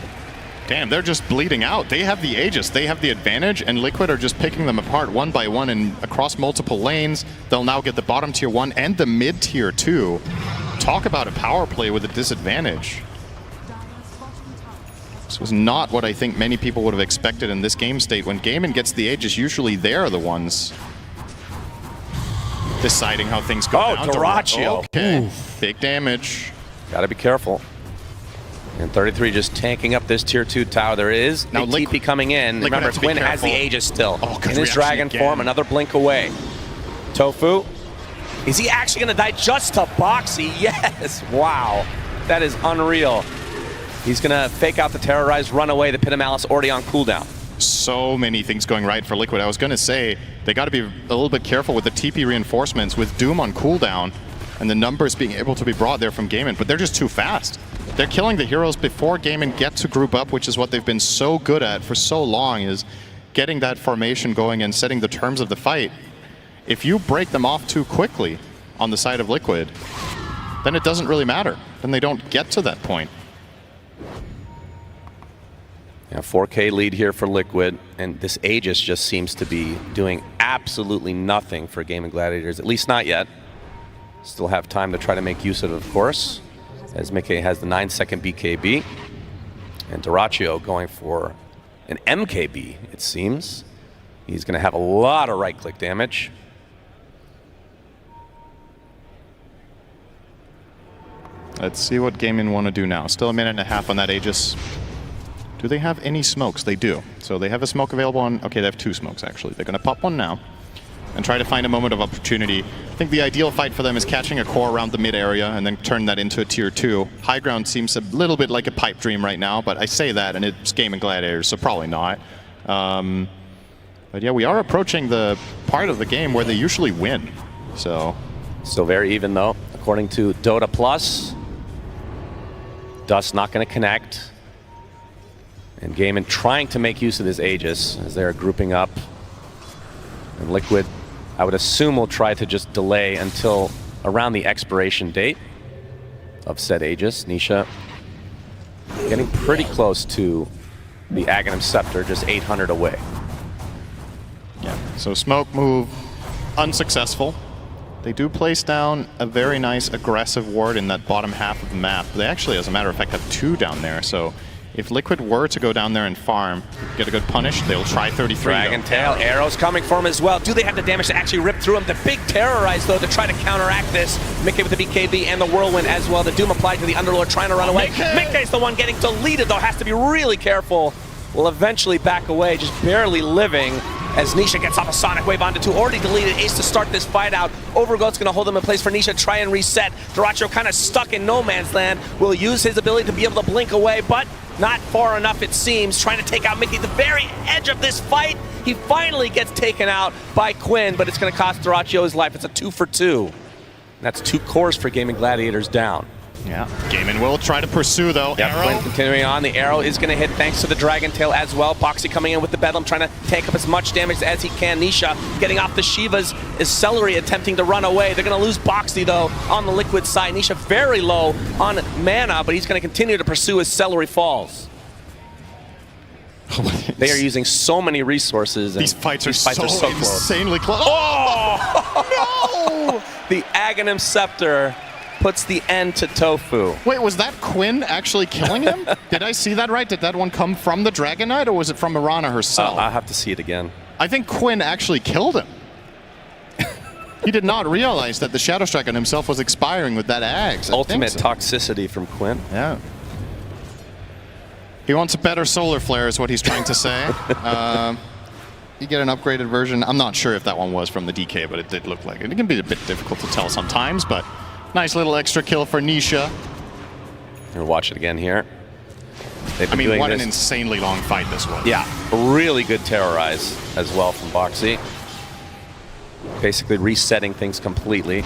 [SPEAKER 15] Damn, they're just bleeding out. They have the Aegis, they have the advantage, and Liquid are just picking them apart one by one and across multiple lanes. They'll now get the bottom tier 1 and the mid tier 2. Talk about a power play with a disadvantage. This was not what I think many people would have expected in this game state. When Gaimin gets the Aegis, usually they're the ones deciding how things go down.
[SPEAKER 14] Dyrachyo.
[SPEAKER 15] Okay, big damage.
[SPEAKER 14] Gotta be careful. And 33 just tanking up this tier 2 tower. There is now TP coming in. Remember, Quinn has the Aegis still. In his dragon form, another blink away. Tofu, is he actually gonna die just to Boxy? Yes, wow. That is unreal. He's gonna fake out the Terrorize, run away. The Pit of Malice already on cooldown.
[SPEAKER 15] So many things going right for Liquid. I was gonna say, they gotta be a little bit careful with the TP reinforcements with Doom on cooldown and the numbers being able to be brought there from Gaimin, but they're just too fast. They're killing the heroes before Gaimin get to group up, which is what they've been so good at for so long, is getting that formation going and setting the terms of the fight. If you break them off too quickly on the side of Liquid, then it doesn't really matter. Then they don't get to that point.
[SPEAKER 14] Yeah, 4K lead here for Liquid, and this Aegis just seems to be doing absolutely nothing for Gaimin Gladiators, at least not yet. Still have time to try to make use of course, as Mickey has the 9-second BKB. And Dyrachyo going for an MKB, it seems. He's going to have a lot of right-click damage.
[SPEAKER 15] Let's see what Gaimin want to do now. Still a minute and a half on that Aegis. Do they have any smokes? They do. So they have a smoke available on... Okay, they have 2 smokes, actually. They're going to pop one now and try to find a moment of opportunity. I think the ideal fight for them is catching a core around the mid area and then turn that into a tier 2. High ground seems a little bit like a pipe dream right now, but I say that and it's Gaimin Gladiators, so probably not. But yeah, we are approaching the part of the game where they usually win. So
[SPEAKER 14] still very even though, according to Dota Plus. Dust not going to connect. And Gaimin trying to make use of this Aegis as they're grouping up. And Liquid, I would assume, will try to just delay until around the expiration date of said Aegis. Nisha getting pretty close to the Aghanim Scepter, just 800 away.
[SPEAKER 15] Yeah, so smoke move unsuccessful. They do place down a very nice aggressive ward in that bottom half of the map. They actually, as a matter of fact, have 2 down there. So if Liquid were to go down there and farm, get a good punish, they'll try 33.
[SPEAKER 14] Dragon Tail, arrows coming for him as well. Do they have the damage to actually rip through him? The big Terrorize, though, to try to counteract this. Mickey with the BKB and the Whirlwind as well. The Doom applied to the Underlord, trying to run away. Mickey's the one getting deleted, though, has to be really careful. Will eventually back away, just barely living, as Nisha gets off a Sonic Wave onto 2. Already deleted Ace to start this fight out. Overgoat's gonna hold him in place for Nisha, try and reset. Dyrachyo kind of stuck in no man's land. Will use his ability to be able to blink away, but not far enough, it seems. Trying to take out Mickey at the very edge of this fight. He finally gets taken out by Quinn, but it's gonna cost Dyrachyo his life. It's a 2 for 2. That's 2 cores for Gaimin Gladiators down.
[SPEAKER 15] Yeah, Gaimin will try to pursue though.
[SPEAKER 14] Yep,
[SPEAKER 15] Arrow.
[SPEAKER 14] Quinn continuing on. The arrow is going to hit thanks to the Dragon Tail as well. Boxy coming in with the Bedlam, trying to take up as much damage as he can. Nisha getting off the Shivas is Celery attempting to run away. They're going to lose Boxy though on the Liquid side. Nisha very low on mana, but he's going to continue to pursue as Celery falls. They are using so many resources. And
[SPEAKER 15] these fights are so
[SPEAKER 14] close.
[SPEAKER 15] Insanely close.
[SPEAKER 14] Oh! No! The Aghanim Scepter puts the end to Tofu.
[SPEAKER 15] Wait, was that Quinn actually killing him? Did I see that right? Did that one come from the Dragon Knight, or was it from Mirana herself?
[SPEAKER 14] I'll have to see it again.
[SPEAKER 15] I think Quinn actually killed him. He did not realize that the Shadow Strike on himself was expiring with that Axe.
[SPEAKER 14] Ultimate toxicity from Quinn.
[SPEAKER 15] Yeah. He wants a better solar flare is what he's trying to say. you get an upgraded version. I'm not sure if that one was from the DK, but it did look like it. It can be a bit difficult to tell sometimes, but nice little extra kill for Nisha.
[SPEAKER 14] We'll watch it again here.
[SPEAKER 15] I mean, what an insanely long fight this was.
[SPEAKER 14] Yeah, really good terrorize as well from Boxy. Basically resetting things completely.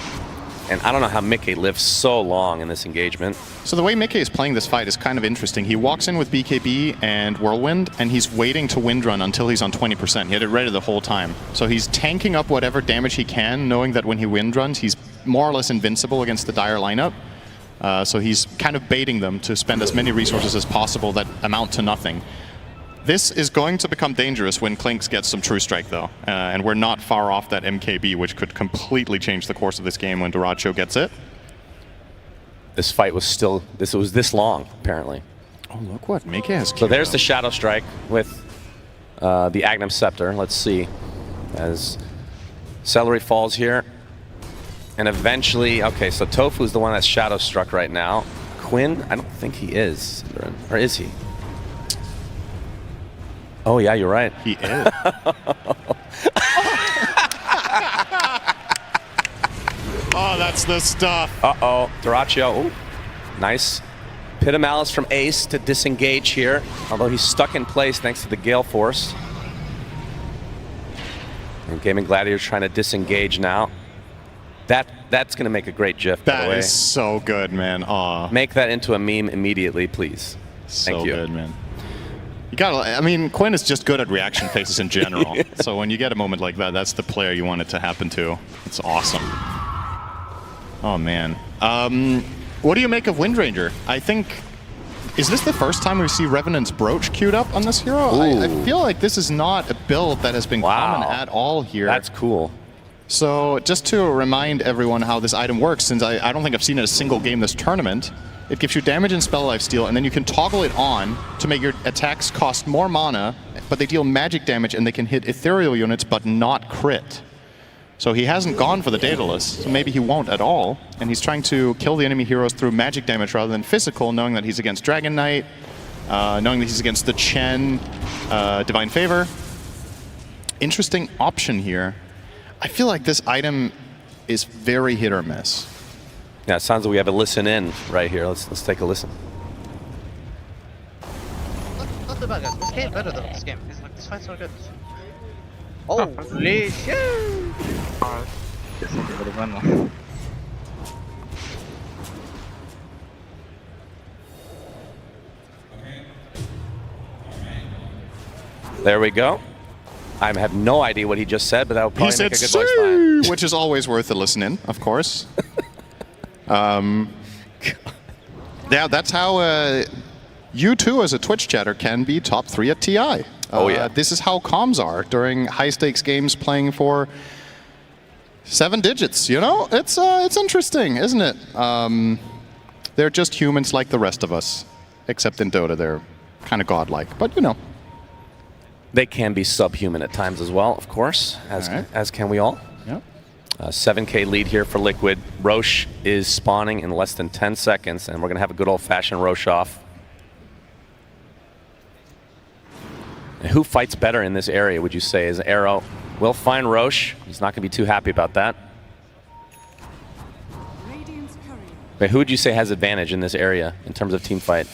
[SPEAKER 14] And I don't know how Mickey lived so long in this engagement.
[SPEAKER 15] So the way Mickey is playing this fight is kind of interesting. He walks in with BKB and Whirlwind, and he's waiting to wind run until he's on 20%. He had it ready the whole time. So he's tanking up whatever damage he can, knowing that when he wind runs, he's more or less invincible against the Dire lineup. So he's kind of baiting them to spend as many resources as possible that amount to nothing. This is going to become dangerous when Klinks gets some True Strike, though. And we're not far off that MKB, which could completely change the course of this game when Dyrachyo gets it.
[SPEAKER 14] This fight was still, it was this long, apparently.
[SPEAKER 15] Oh, look what Mickey has.
[SPEAKER 14] So there's the Shadow Strike with the Agnum Scepter. Let's see. As Celery falls here. And eventually, okay, so Tofu's the one that's Shadow Struck right now. Quinn, I don't think he is. Or is he? Oh, yeah, you're right.
[SPEAKER 15] He is. Oh, that's the stuff.
[SPEAKER 14] Uh-oh, Dyrachyo. Ooh, nice. Pit of Malice from Ace to disengage here, although he's stuck in place thanks to the Gale Force. And Gaming Gladiator's trying to disengage now. That's going to make a great GIF, by the way.
[SPEAKER 15] That is so good, man. Aw.
[SPEAKER 14] Make that into a meme immediately, please. Thank you.
[SPEAKER 15] So good, man. You gotta, I mean, Quinn is just good at reaction faces in general. So when you get a moment like that, that's the player you want it to happen to. It's awesome. Oh, man. What do you make of Windranger? I think, is this the first time we see Revenant's Brooch queued up on this hero? I feel like this is not a build that has been common at all here.
[SPEAKER 14] That's cool.
[SPEAKER 15] So just to remind everyone how this item works, since I don't think I've seen it a single game this tournament, it gives you damage and spell lifesteal, and then you can toggle it on to make your attacks cost more mana, but they deal magic damage and they can hit ethereal units but not crit. So he hasn't gone for the Daedalus, so maybe he won't at all, and he's trying to kill the enemy heroes through magic damage rather than physical, knowing that he's against Dragon Knight, knowing that he's against the Chen Divine Favor. Interesting option here. I feel like this item is very hit or miss.
[SPEAKER 14] Yeah, it sounds like we have a listen in right here. Let's take a listen.
[SPEAKER 16] Not too bad, guys. This game better than this game. This fight's so good. Holy shit!
[SPEAKER 14] There we go. I have no idea what he just said, but that would probably make a good voice line.
[SPEAKER 15] Which is always worth a listen in, of course. Yeah, that's how you too, as a Twitch chatter, can be top 3 at TI.
[SPEAKER 14] Oh yeah.
[SPEAKER 15] This is how comms are during high-stakes games playing for 7 digits. You know, it's interesting, isn't it? They're just humans like the rest of us, except in Dota, they're kind of godlike. But you know.
[SPEAKER 14] They can be subhuman at times as well, of course, as can we all.
[SPEAKER 15] Yep.
[SPEAKER 14] 7K lead here for Liquid. Roche is spawning in less than 10 seconds, and we're going to have a good old-fashioned Roche off. And who fights better in this area, would you say? Is Arrow will find Roche. He's not going to be too happy about that. But who would you say has advantage in this area in terms of team fight?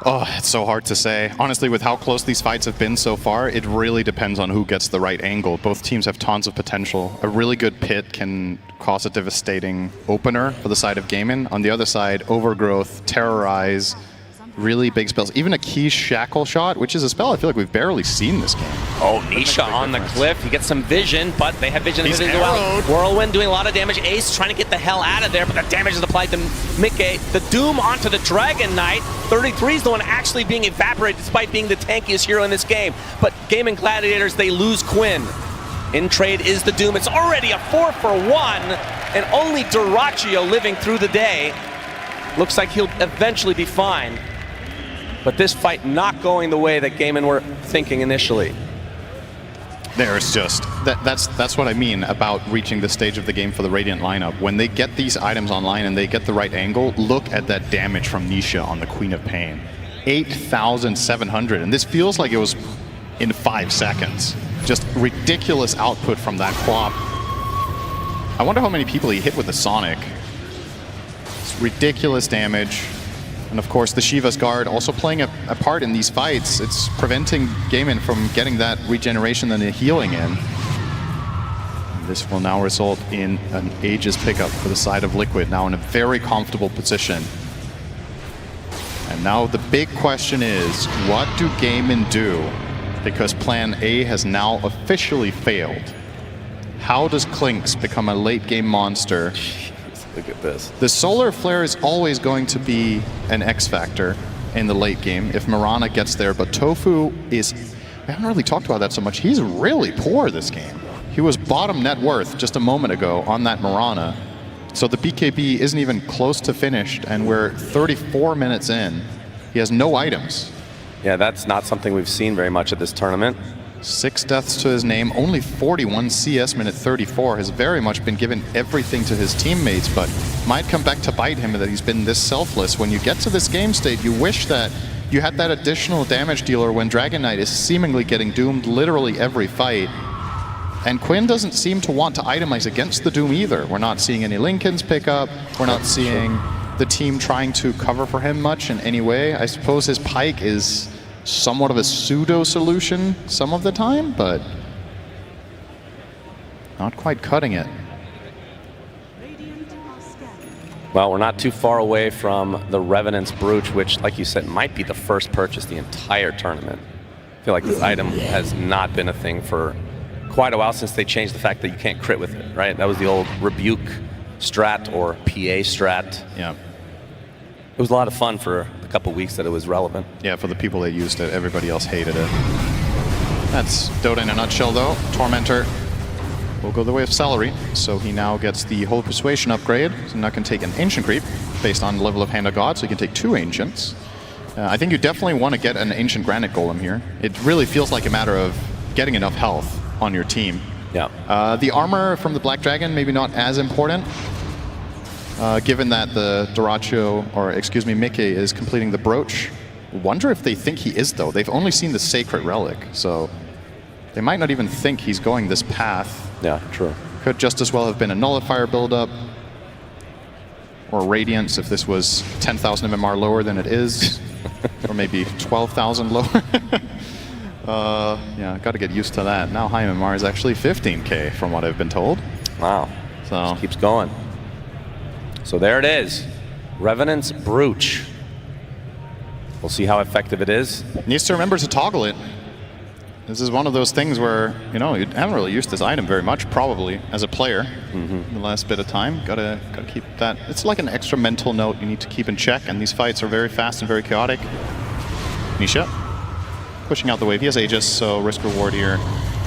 [SPEAKER 15] Oh, it's so hard to say. Honestly, with how close these fights have been so far, it really depends on who gets the right angle. Both teams have tons of potential. A really good pit can cause a devastating opener for the side of Gaming. On the other side, Overgrowth, Terrorize, really big spells. Even a key Shackle Shot, which is a spell I feel like we've barely seen this game.
[SPEAKER 14] Oh, Nisha on the cliff. He gets some vision, but they have vision as well. Whirlwind doing a lot of damage. Ace trying to get the hell out of there, but the damage is applied to Mickey. The Doom onto the Dragon Knight. 33 is the one actually being evaporated despite being the tankiest hero in this game. But Gaming Gladiators, they lose Quinn. In trade is the Doom. It's already a 4-for-1, and only Dyrachyo living through the day. Looks like he'll eventually be fine. But this fight not going the way that Gaming were thinking initially.
[SPEAKER 15] There's just, that's what I mean about reaching the stage of the game for the Radiant lineup. When they get these items online and they get the right angle, look at that damage from Nisha on the Queen of Pain. 8,700, and this feels like it was in 5 seconds. Just ridiculous output from that Quap. I wonder how many people he hit with the Sonic. It's ridiculous damage. And of course, the Shiva's Guard also playing a part in these fights. It's preventing Gaimin from getting that regeneration and the healing in. And this will now result in an Aegis pickup for the side of Liquid, now in a very comfortable position. And now the big question is, what do Gaimin do? Because plan A has now officially failed. How does Klinks become a late game monster?
[SPEAKER 14] Look at this.
[SPEAKER 15] The Solar Flare is always going to be an X factor in the late game if Mirana gets there, but Tofu is, we haven't really talked about that so much, he's really poor this game. He was bottom net worth just a moment ago on that Mirana. So the BKB isn't even close to finished, and we're 34 minutes in. He has no items.
[SPEAKER 14] Yeah, that's not something we've seen very much at this tournament.
[SPEAKER 15] 6 deaths to his name, only 41 CS minute 34, has very much been given everything to his teammates, but might come back to bite him that he's been this selfless. When you get to this game state, you wish that you had that additional damage dealer when Dragon Knight is seemingly getting doomed literally every fight. And Quinn doesn't seem to want to itemize against the Doom either. We're not seeing any Lincolns pick up, we're not seeing the team trying to cover for him much in any way. I suppose his Pike is somewhat of a pseudo solution some of the time, but not quite cutting it.
[SPEAKER 14] Well, we're not too far away from the Revenant's Brooch, which, like you said, might be the first purchase the entire tournament. I feel like this item has not been a thing for quite a while since they changed the fact that you can't crit with it, right? That was the old Rebuke strat or PA strat.
[SPEAKER 15] Yeah.
[SPEAKER 14] It was a lot of fun for a couple weeks that it was relevant.
[SPEAKER 15] Yeah, for the people that used it, everybody else hated it. That's Dota in a nutshell, though. Tormentor will go the way of Salary, so he now gets the whole Persuasion upgrade. So now can take an Ancient Creep based on level of Hand of God, so he can take 2 Ancients. I think you definitely want to get an Ancient Granite Golem here. It really feels like a matter of getting enough health on your team.
[SPEAKER 14] Yeah.
[SPEAKER 15] The armor from the Black Dragon, maybe not as important. Given that the Doracho, or excuse me, Mickey is completing the Brooch. Wonder if they think he is, though. They've only seen the Sacred Relic, so they might not even think he's going this path.
[SPEAKER 14] Yeah, true.
[SPEAKER 15] Could just as well have been a Nullifier buildup, or Radiance if this was 10,000 MMR lower than it is, or maybe 12,000 lower. Yeah, got to get used to that. Now high MMR is actually 15k from what I've been told.
[SPEAKER 14] Wow.
[SPEAKER 15] So
[SPEAKER 14] just keeps going. So there it is, Revenant's Brooch. We'll see how effective it is.
[SPEAKER 15] Needs to remember to toggle it. This is one of those things where, you know, you haven't really used this item very much, probably, as a player in the last bit of time. Gotta keep that. It's like an extra mental note you need to keep in check, and these fights are very fast and very chaotic. Nisha pushing out the wave. He has Aegis, so risk reward here.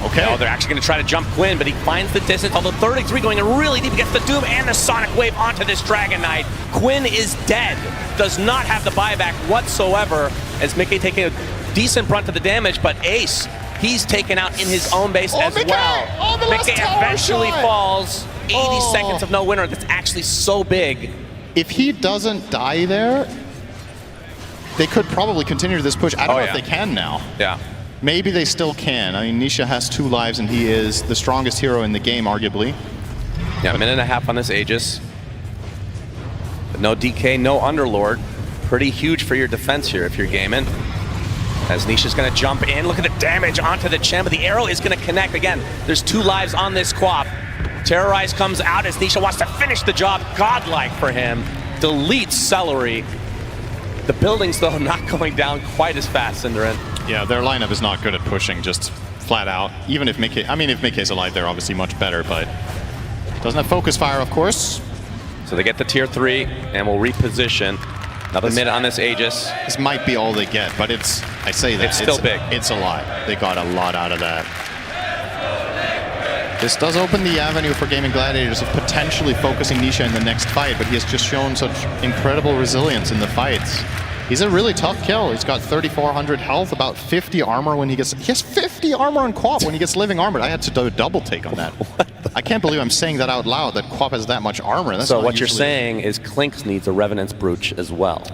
[SPEAKER 15] Okay.
[SPEAKER 14] Oh, they're actually going to try to jump Quinn, but he finds the distance. Although 33 going in really deep against the Doom and the Sonic Wave onto this Dragon Knight. Quinn is dead. Does not have the buyback whatsoever, as Mickey taking a decent brunt of the damage, but Ace, he's taken out in his own base as
[SPEAKER 15] Mickey!
[SPEAKER 14] well.
[SPEAKER 15] Oh, the last
[SPEAKER 14] Mickey
[SPEAKER 15] tower
[SPEAKER 14] eventually
[SPEAKER 15] shot!
[SPEAKER 14] falls. 80 seconds of no winner. That's actually so big.
[SPEAKER 15] If he doesn't die there, they could probably continue this push. I don't know if they can now.
[SPEAKER 14] Yeah.
[SPEAKER 15] Maybe they still can. I mean, Nisha has 2 lives, and he is the strongest hero in the game, arguably.
[SPEAKER 14] Yeah, a minute and a half on this Aegis. But no DK, no Underlord. Pretty huge for your defense here if you're gaming. As Nisha's going to jump in. Look at the damage onto the Chen, but the arrow is going to connect. Again, there's 2 lives on this Quap. Terrorize comes out as Nisha wants to finish the job. Godlike for him. Deletes Celery. The buildings, though, not going down quite as fast, Cinderin.
[SPEAKER 15] Yeah, their lineup is not good at pushing, just flat out. Even if Mickey, I mean, if Mickey's alive, they're obviously much better, but doesn't have focus fire, of course.
[SPEAKER 14] So they get the tier 3, and will reposition. Another minute on this Aegis.
[SPEAKER 15] This might be all they get, but it's, I say that.
[SPEAKER 14] It's still big.
[SPEAKER 15] It's a lot. They got a lot out of that. This does open the avenue for Gaming Gladiators of potentially focusing Nisha in the next fight, but he has just shown such incredible resilience in the fights. He's a really tough kill. He's got 3,400 health, about 50 armor when he gets... He has 50 armor on Quap when he gets living armor. I had to do a double take on that. I can't believe I'm saying that out loud, that Quap has that much armor. That's
[SPEAKER 14] so what you're saying is Klinks needs a Revenant's Brooch as well.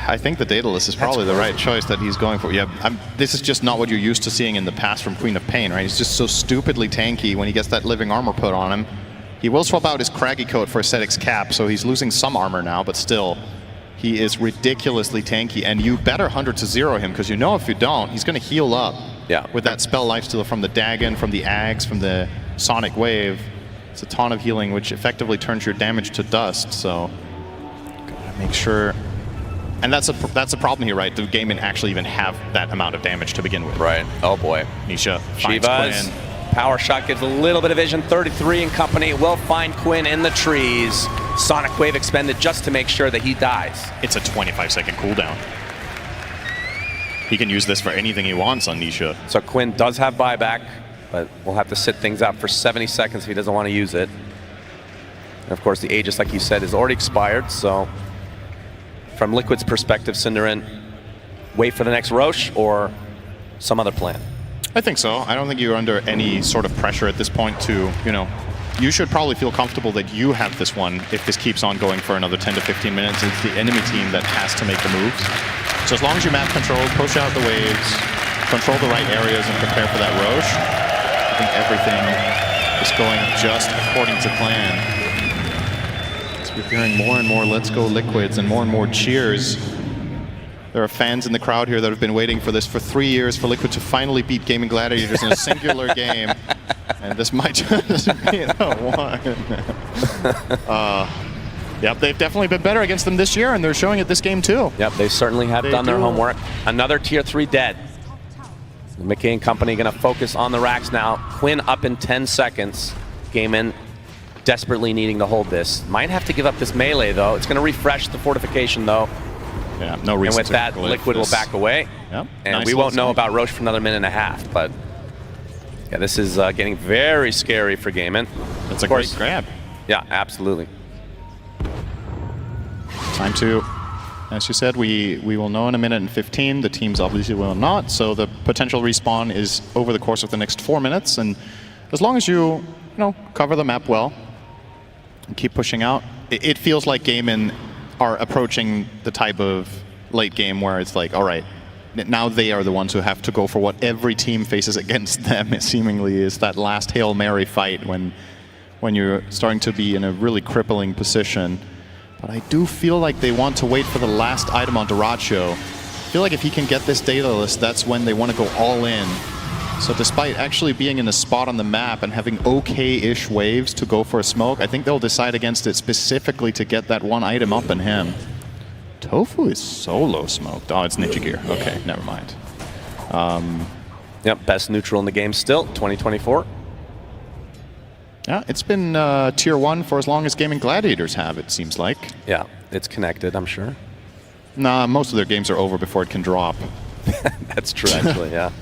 [SPEAKER 15] I think the Daedalus is probably the right choice that he's going for. Yeah, this is just not what you're used to seeing in the past from Queen of Pain, right? He's just so stupidly tanky when he gets that living armor put on him. He will swap out his craggy coat for Ascetic's cap, so he's losing some armor now, but still, he is ridiculously tanky, and you better 100 to 0 him, because you know if you don't, he's going to heal up with that spell lifesteal from the Dagon, from the Ags, from the Sonic Wave. It's a ton of healing, which effectively turns your damage to dust, so gotta make sure. And that's a problem here, right? Do Gaimin actually even have that amount of damage to begin with?
[SPEAKER 14] Right. Oh boy.
[SPEAKER 15] Nisha finds
[SPEAKER 14] Shivas.
[SPEAKER 15] Quinn.
[SPEAKER 14] Power shot gives a little bit of vision. 33 and company will find Quinn in the trees. Sonic Wave expended just to make sure that he dies.
[SPEAKER 15] It's a 25-second cooldown. He can use this for anything he wants on Nisha.
[SPEAKER 14] So Quinn does have buyback, but we'll have to sit things out for 70 seconds if he doesn't want to use it. And of course, the Aegis, like you said, is already expired, so from Liquid's perspective, Cinderin, wait for the next Roche or some other plan?
[SPEAKER 15] I think so. I don't think you're under any sort of pressure at this point to, you know, you should probably feel comfortable that you have this one if this keeps on going for another 10 to 15 minutes. It's the enemy team that has to make the moves. So as long as you map control, push out the waves, control the right areas, and prepare for that Roche, I think everything is going just according to plan. So we're hearing more and more Let's Go Liquids and more cheers. There are fans in the crowd here that have been waiting for this for 3 years for Liquid to finally beat Gaming Gladiators in a singular game. And this might just be the one. Yep, they've definitely been better against them this year, and they're showing it this game too.
[SPEAKER 14] Yep, they certainly have done their homework. Another tier 3 dead. McKay and company going to focus on the racks now. Quinn up in 10 seconds. Gaimin desperately needing to hold this. Might have to give up this melee though. It's going to refresh the fortification though.
[SPEAKER 15] Yeah, no reason.
[SPEAKER 14] And with that, Liquid will back away.
[SPEAKER 15] Yep.
[SPEAKER 14] And
[SPEAKER 15] nice
[SPEAKER 14] we won't know about Roche for another minute and a half. But yeah, this is getting very scary for Gaimin.
[SPEAKER 15] That's a great grab.
[SPEAKER 14] Yeah, absolutely.
[SPEAKER 15] Time to, as you said, we will know in a minute and 15. The teams obviously will not. So the potential respawn is over the course of the next 4 minutes. And as long as you cover the map well and keep pushing out, it feels like Gaimin are approaching the type of late game where it's like, all right, now they are the ones who have to go for what every team faces against them. It seemingly is that last Hail Mary fight when you're starting to be in a really crippling position. But I do feel like they want to wait for the last item on Dyrachyo. I feel like if he can get this Daedalus, that's when they want to go all in. So despite actually being in a spot on the map and having okay-ish waves to go for a smoke, I think they'll decide against it specifically to get that one item up in him. Tofu is solo smoked. Oh, it's Ninja Gear. Okay, never mind.
[SPEAKER 14] Yep, best neutral in the game still, 2024.
[SPEAKER 15] Yeah, it's been tier 1 for as long as Gaming Gladiators have, it seems like.
[SPEAKER 14] Yeah, it's connected, I'm sure.
[SPEAKER 15] Nah, most of their games are over before it can drop.
[SPEAKER 14] That's true, actually, yeah.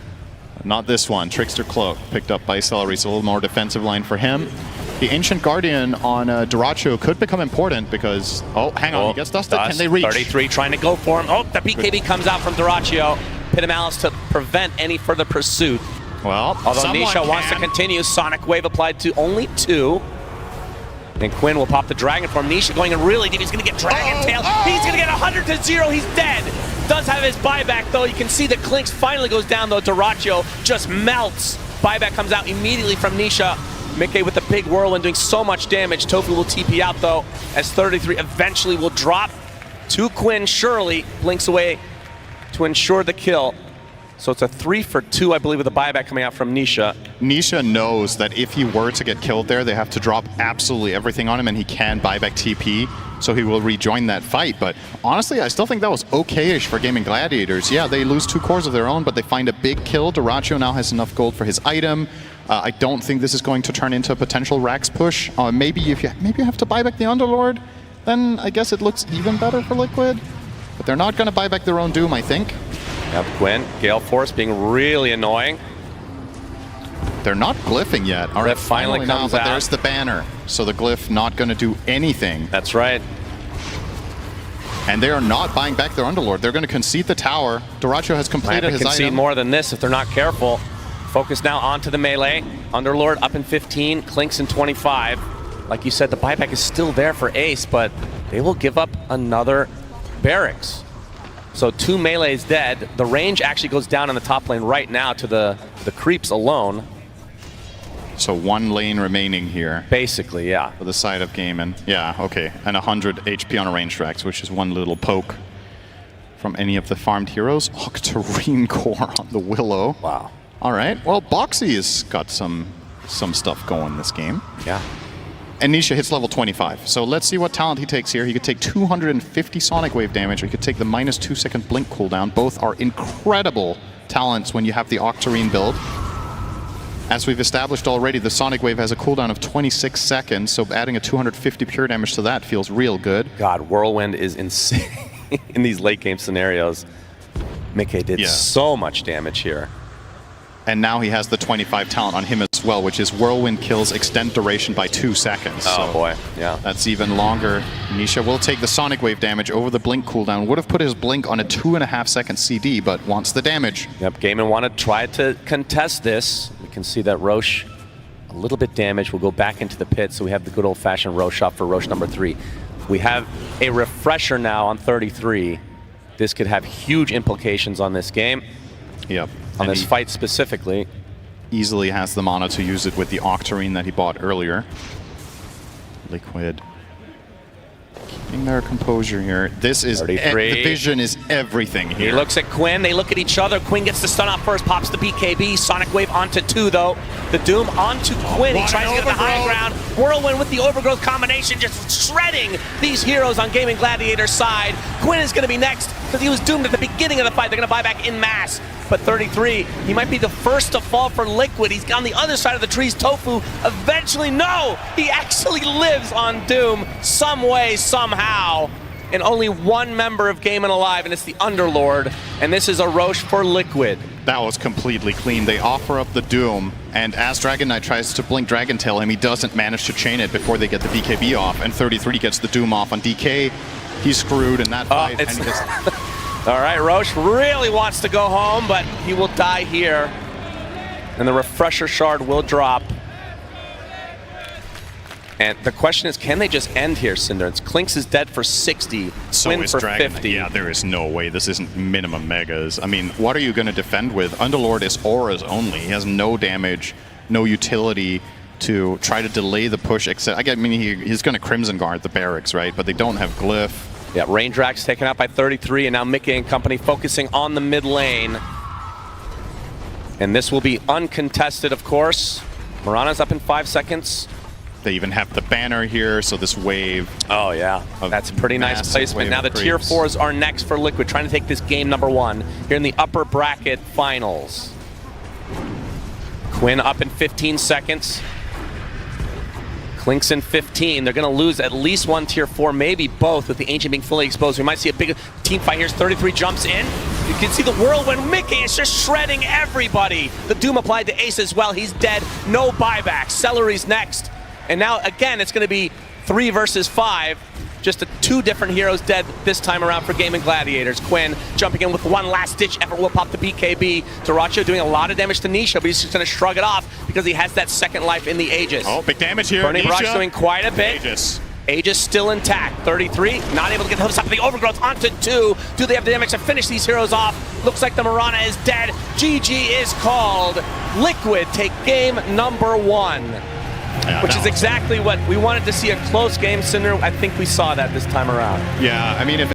[SPEAKER 15] Not this one. Trickster Cloak picked up by Celery, so a little more defensive line for him. The Ancient Guardian on Dyrachyo could become important because, oh, hang on, he gets dusted. Can they reach?
[SPEAKER 14] 33 trying to go for him. Oh, the BKB comes out from Dyrachyo. Pit of Malice to prevent any further pursuit.
[SPEAKER 15] Well,
[SPEAKER 14] although Nisha wants to continue, Sonic Wave applied to only 2. And Quinn will pop the Dragon Form. Nisha going in really deep. He's going to get Dragon Tail. He's going to get 100 to 0. He's dead. Does have his buyback, though. You can see the Clinks finally goes down, though. Dyrachyo just melts. Buyback comes out immediately from Nisha. Mickey with the big whirlwind doing so much damage. Tofu will TP out, though, as 33 eventually will drop to Quinn. Surely blinks away to ensure the kill. So it's a 3 for 2, I believe, with a buyback coming out from Nisha.
[SPEAKER 15] Nisha knows that if he were to get killed there, they have to drop absolutely everything on him, and he can buyback TP, so he will rejoin that fight. But honestly, I still think that was okay-ish for Gaming Gladiators. Yeah, they lose 2 cores of their own, but they find a big kill. Dyrachyo now has enough gold for his item. I don't think this is going to turn into a potential Rax push. Maybe if you have to buyback the Underlord, then I guess it looks even better for Liquid. But they're not going to buyback their own Doom, I think.
[SPEAKER 14] Yep, Quinn, Gale Force being really annoying.
[SPEAKER 15] They're not glyphing yet. All right,
[SPEAKER 14] finally comes out.
[SPEAKER 15] But there's the banner. So the glyph not going to do anything.
[SPEAKER 14] That's right.
[SPEAKER 15] And they are not buying back their Underlord. They're going to concede the tower. Dyrachyo has completed his item.
[SPEAKER 14] Concede more than this if they're not careful. Focus now onto the melee. Underlord up in 15, Clinks in 25. Like you said, the buyback is still there for Ace, but they will give up another barracks. So 2 melees dead. The range actually goes down in the top lane right now to the creeps alone.
[SPEAKER 15] So 1 lane remaining here.
[SPEAKER 14] Basically, yeah.
[SPEAKER 15] For the side of Gaimin. Yeah, okay. And 100 HP on a range tracks, which is 1 little poke from any of the farmed heroes. Octarine Core on the Willow.
[SPEAKER 14] Wow.
[SPEAKER 15] All right. Well, Boxy has got some stuff going this game.
[SPEAKER 14] Yeah.
[SPEAKER 15] And Nisha hits level 25. So let's see what talent he takes here. He could take 250 Sonic Wave damage, or he could take the -2 second Blink cooldown. Both are incredible talents when you have the Octarine build. As we've established already, the Sonic Wave has a cooldown of 26 seconds, so adding a 250 pure damage to that feels real good.
[SPEAKER 14] God, Whirlwind is insane in these late game scenarios. Mickey did so much damage here.
[SPEAKER 15] And now he has the 25 talent on him as well, which is Whirlwind kills extend duration by 2 seconds.
[SPEAKER 14] Oh
[SPEAKER 15] so
[SPEAKER 14] boy, yeah.
[SPEAKER 15] That's even longer. Nisha will take the Sonic Wave damage over the Blink cooldown. Would have put his Blink on a 2.5 second CD, but wants the damage.
[SPEAKER 14] Yep, Gaimin want to try to contest this. We can see that Roche, a little bit damaged, will go back into the pit, so we have the good old-fashioned Roche shot for Roche number 3. We have a refresher now on 33. This could have huge implications on this game.
[SPEAKER 15] Yep.
[SPEAKER 14] On this fight specifically.
[SPEAKER 15] Easily has the mana to use it with the Octarine that he bought earlier. Liquid keeping their composure here. This is the vision is everything here.
[SPEAKER 14] He looks at Quinn, they look at each other. Quinn gets the stun off first, pops the BKB. Sonic Wave onto 2 though. The Doom onto Quinn. He tries to get the high ground. Whirlwind with the Overgrowth combination, just shredding these heroes on Gaming Gladiator's side. Quinn is going to be next because he was doomed at the beginning of the fight. They're going to buy back in mass. But 33, he might be the first to fall for Liquid. He's on the other side of the trees. Tofu eventually, no! He actually lives on Doom some way, somehow. And only 1 member of Gaimin alive, and it's the Underlord. And this is a Roche for Liquid.
[SPEAKER 15] That was completely clean. They offer up the Doom, and as Dragon Knight tries to blink Dragon Tail him, he doesn't manage to chain it before they get the BKB off, and 33 gets the Doom off on DK. He's screwed in that fight. And he gets
[SPEAKER 14] all right, Roche really wants to go home, but he will die here. And the Refresher Shard will drop. And the question is, can they just end here, Cinder? Clinks is dead for 60, Quinn for 50.
[SPEAKER 15] Yeah, there is no way. This isn't minimum megas. I mean, what are you going to defend with? Underlord is auras only. He has no damage, no utility to try to delay the push. Except, I mean, he's going to Crimson Guard the barracks, right? But they don't have Glyph.
[SPEAKER 14] Yeah, Raindrak's taken out by 33, and now Mickey and company focusing on the mid lane. And this will be uncontested, of course. Mirana's up in 5 seconds.
[SPEAKER 15] They even have the banner here, so this wave.
[SPEAKER 14] Oh, yeah. That's a pretty nice placement. Now the tier 4s are next for Liquid, trying to take this game number 1 here in the upper bracket finals. Quinn up in 15 seconds. Clinks in 15. They're going to lose at least 1 tier 4, maybe both, with the Ancient being fully exposed. We might see a big team fight here. 33 jumps in. You can see the Whirlwind. Mickey is just shredding everybody. The Doom applied to Ace as well. He's dead. No buyback. Celery's next. And now, again, it's going to be 3 versus 5. Just 2 different heroes dead this time around for Gaming Gladiators. Quinn jumping in with 1 last-ditch effort will pop the BKB. Duracho doing a lot of damage to Nisha, but he's just going to shrug it off because he has that second life in the Aegis.
[SPEAKER 15] Oh, big damage here.
[SPEAKER 14] Burning Rock's doing quite a bit. Aegis still intact. 33, not able to get the top of the Overgrowth onto 2. Do they have the damage to finish these heroes off? Looks like the Mirana is dead. GG is called. Liquid take game number 1. Yeah, which is exactly what we wanted to see, a close game, Cinder. I think we saw that this time around.
[SPEAKER 15] Yeah, I mean, if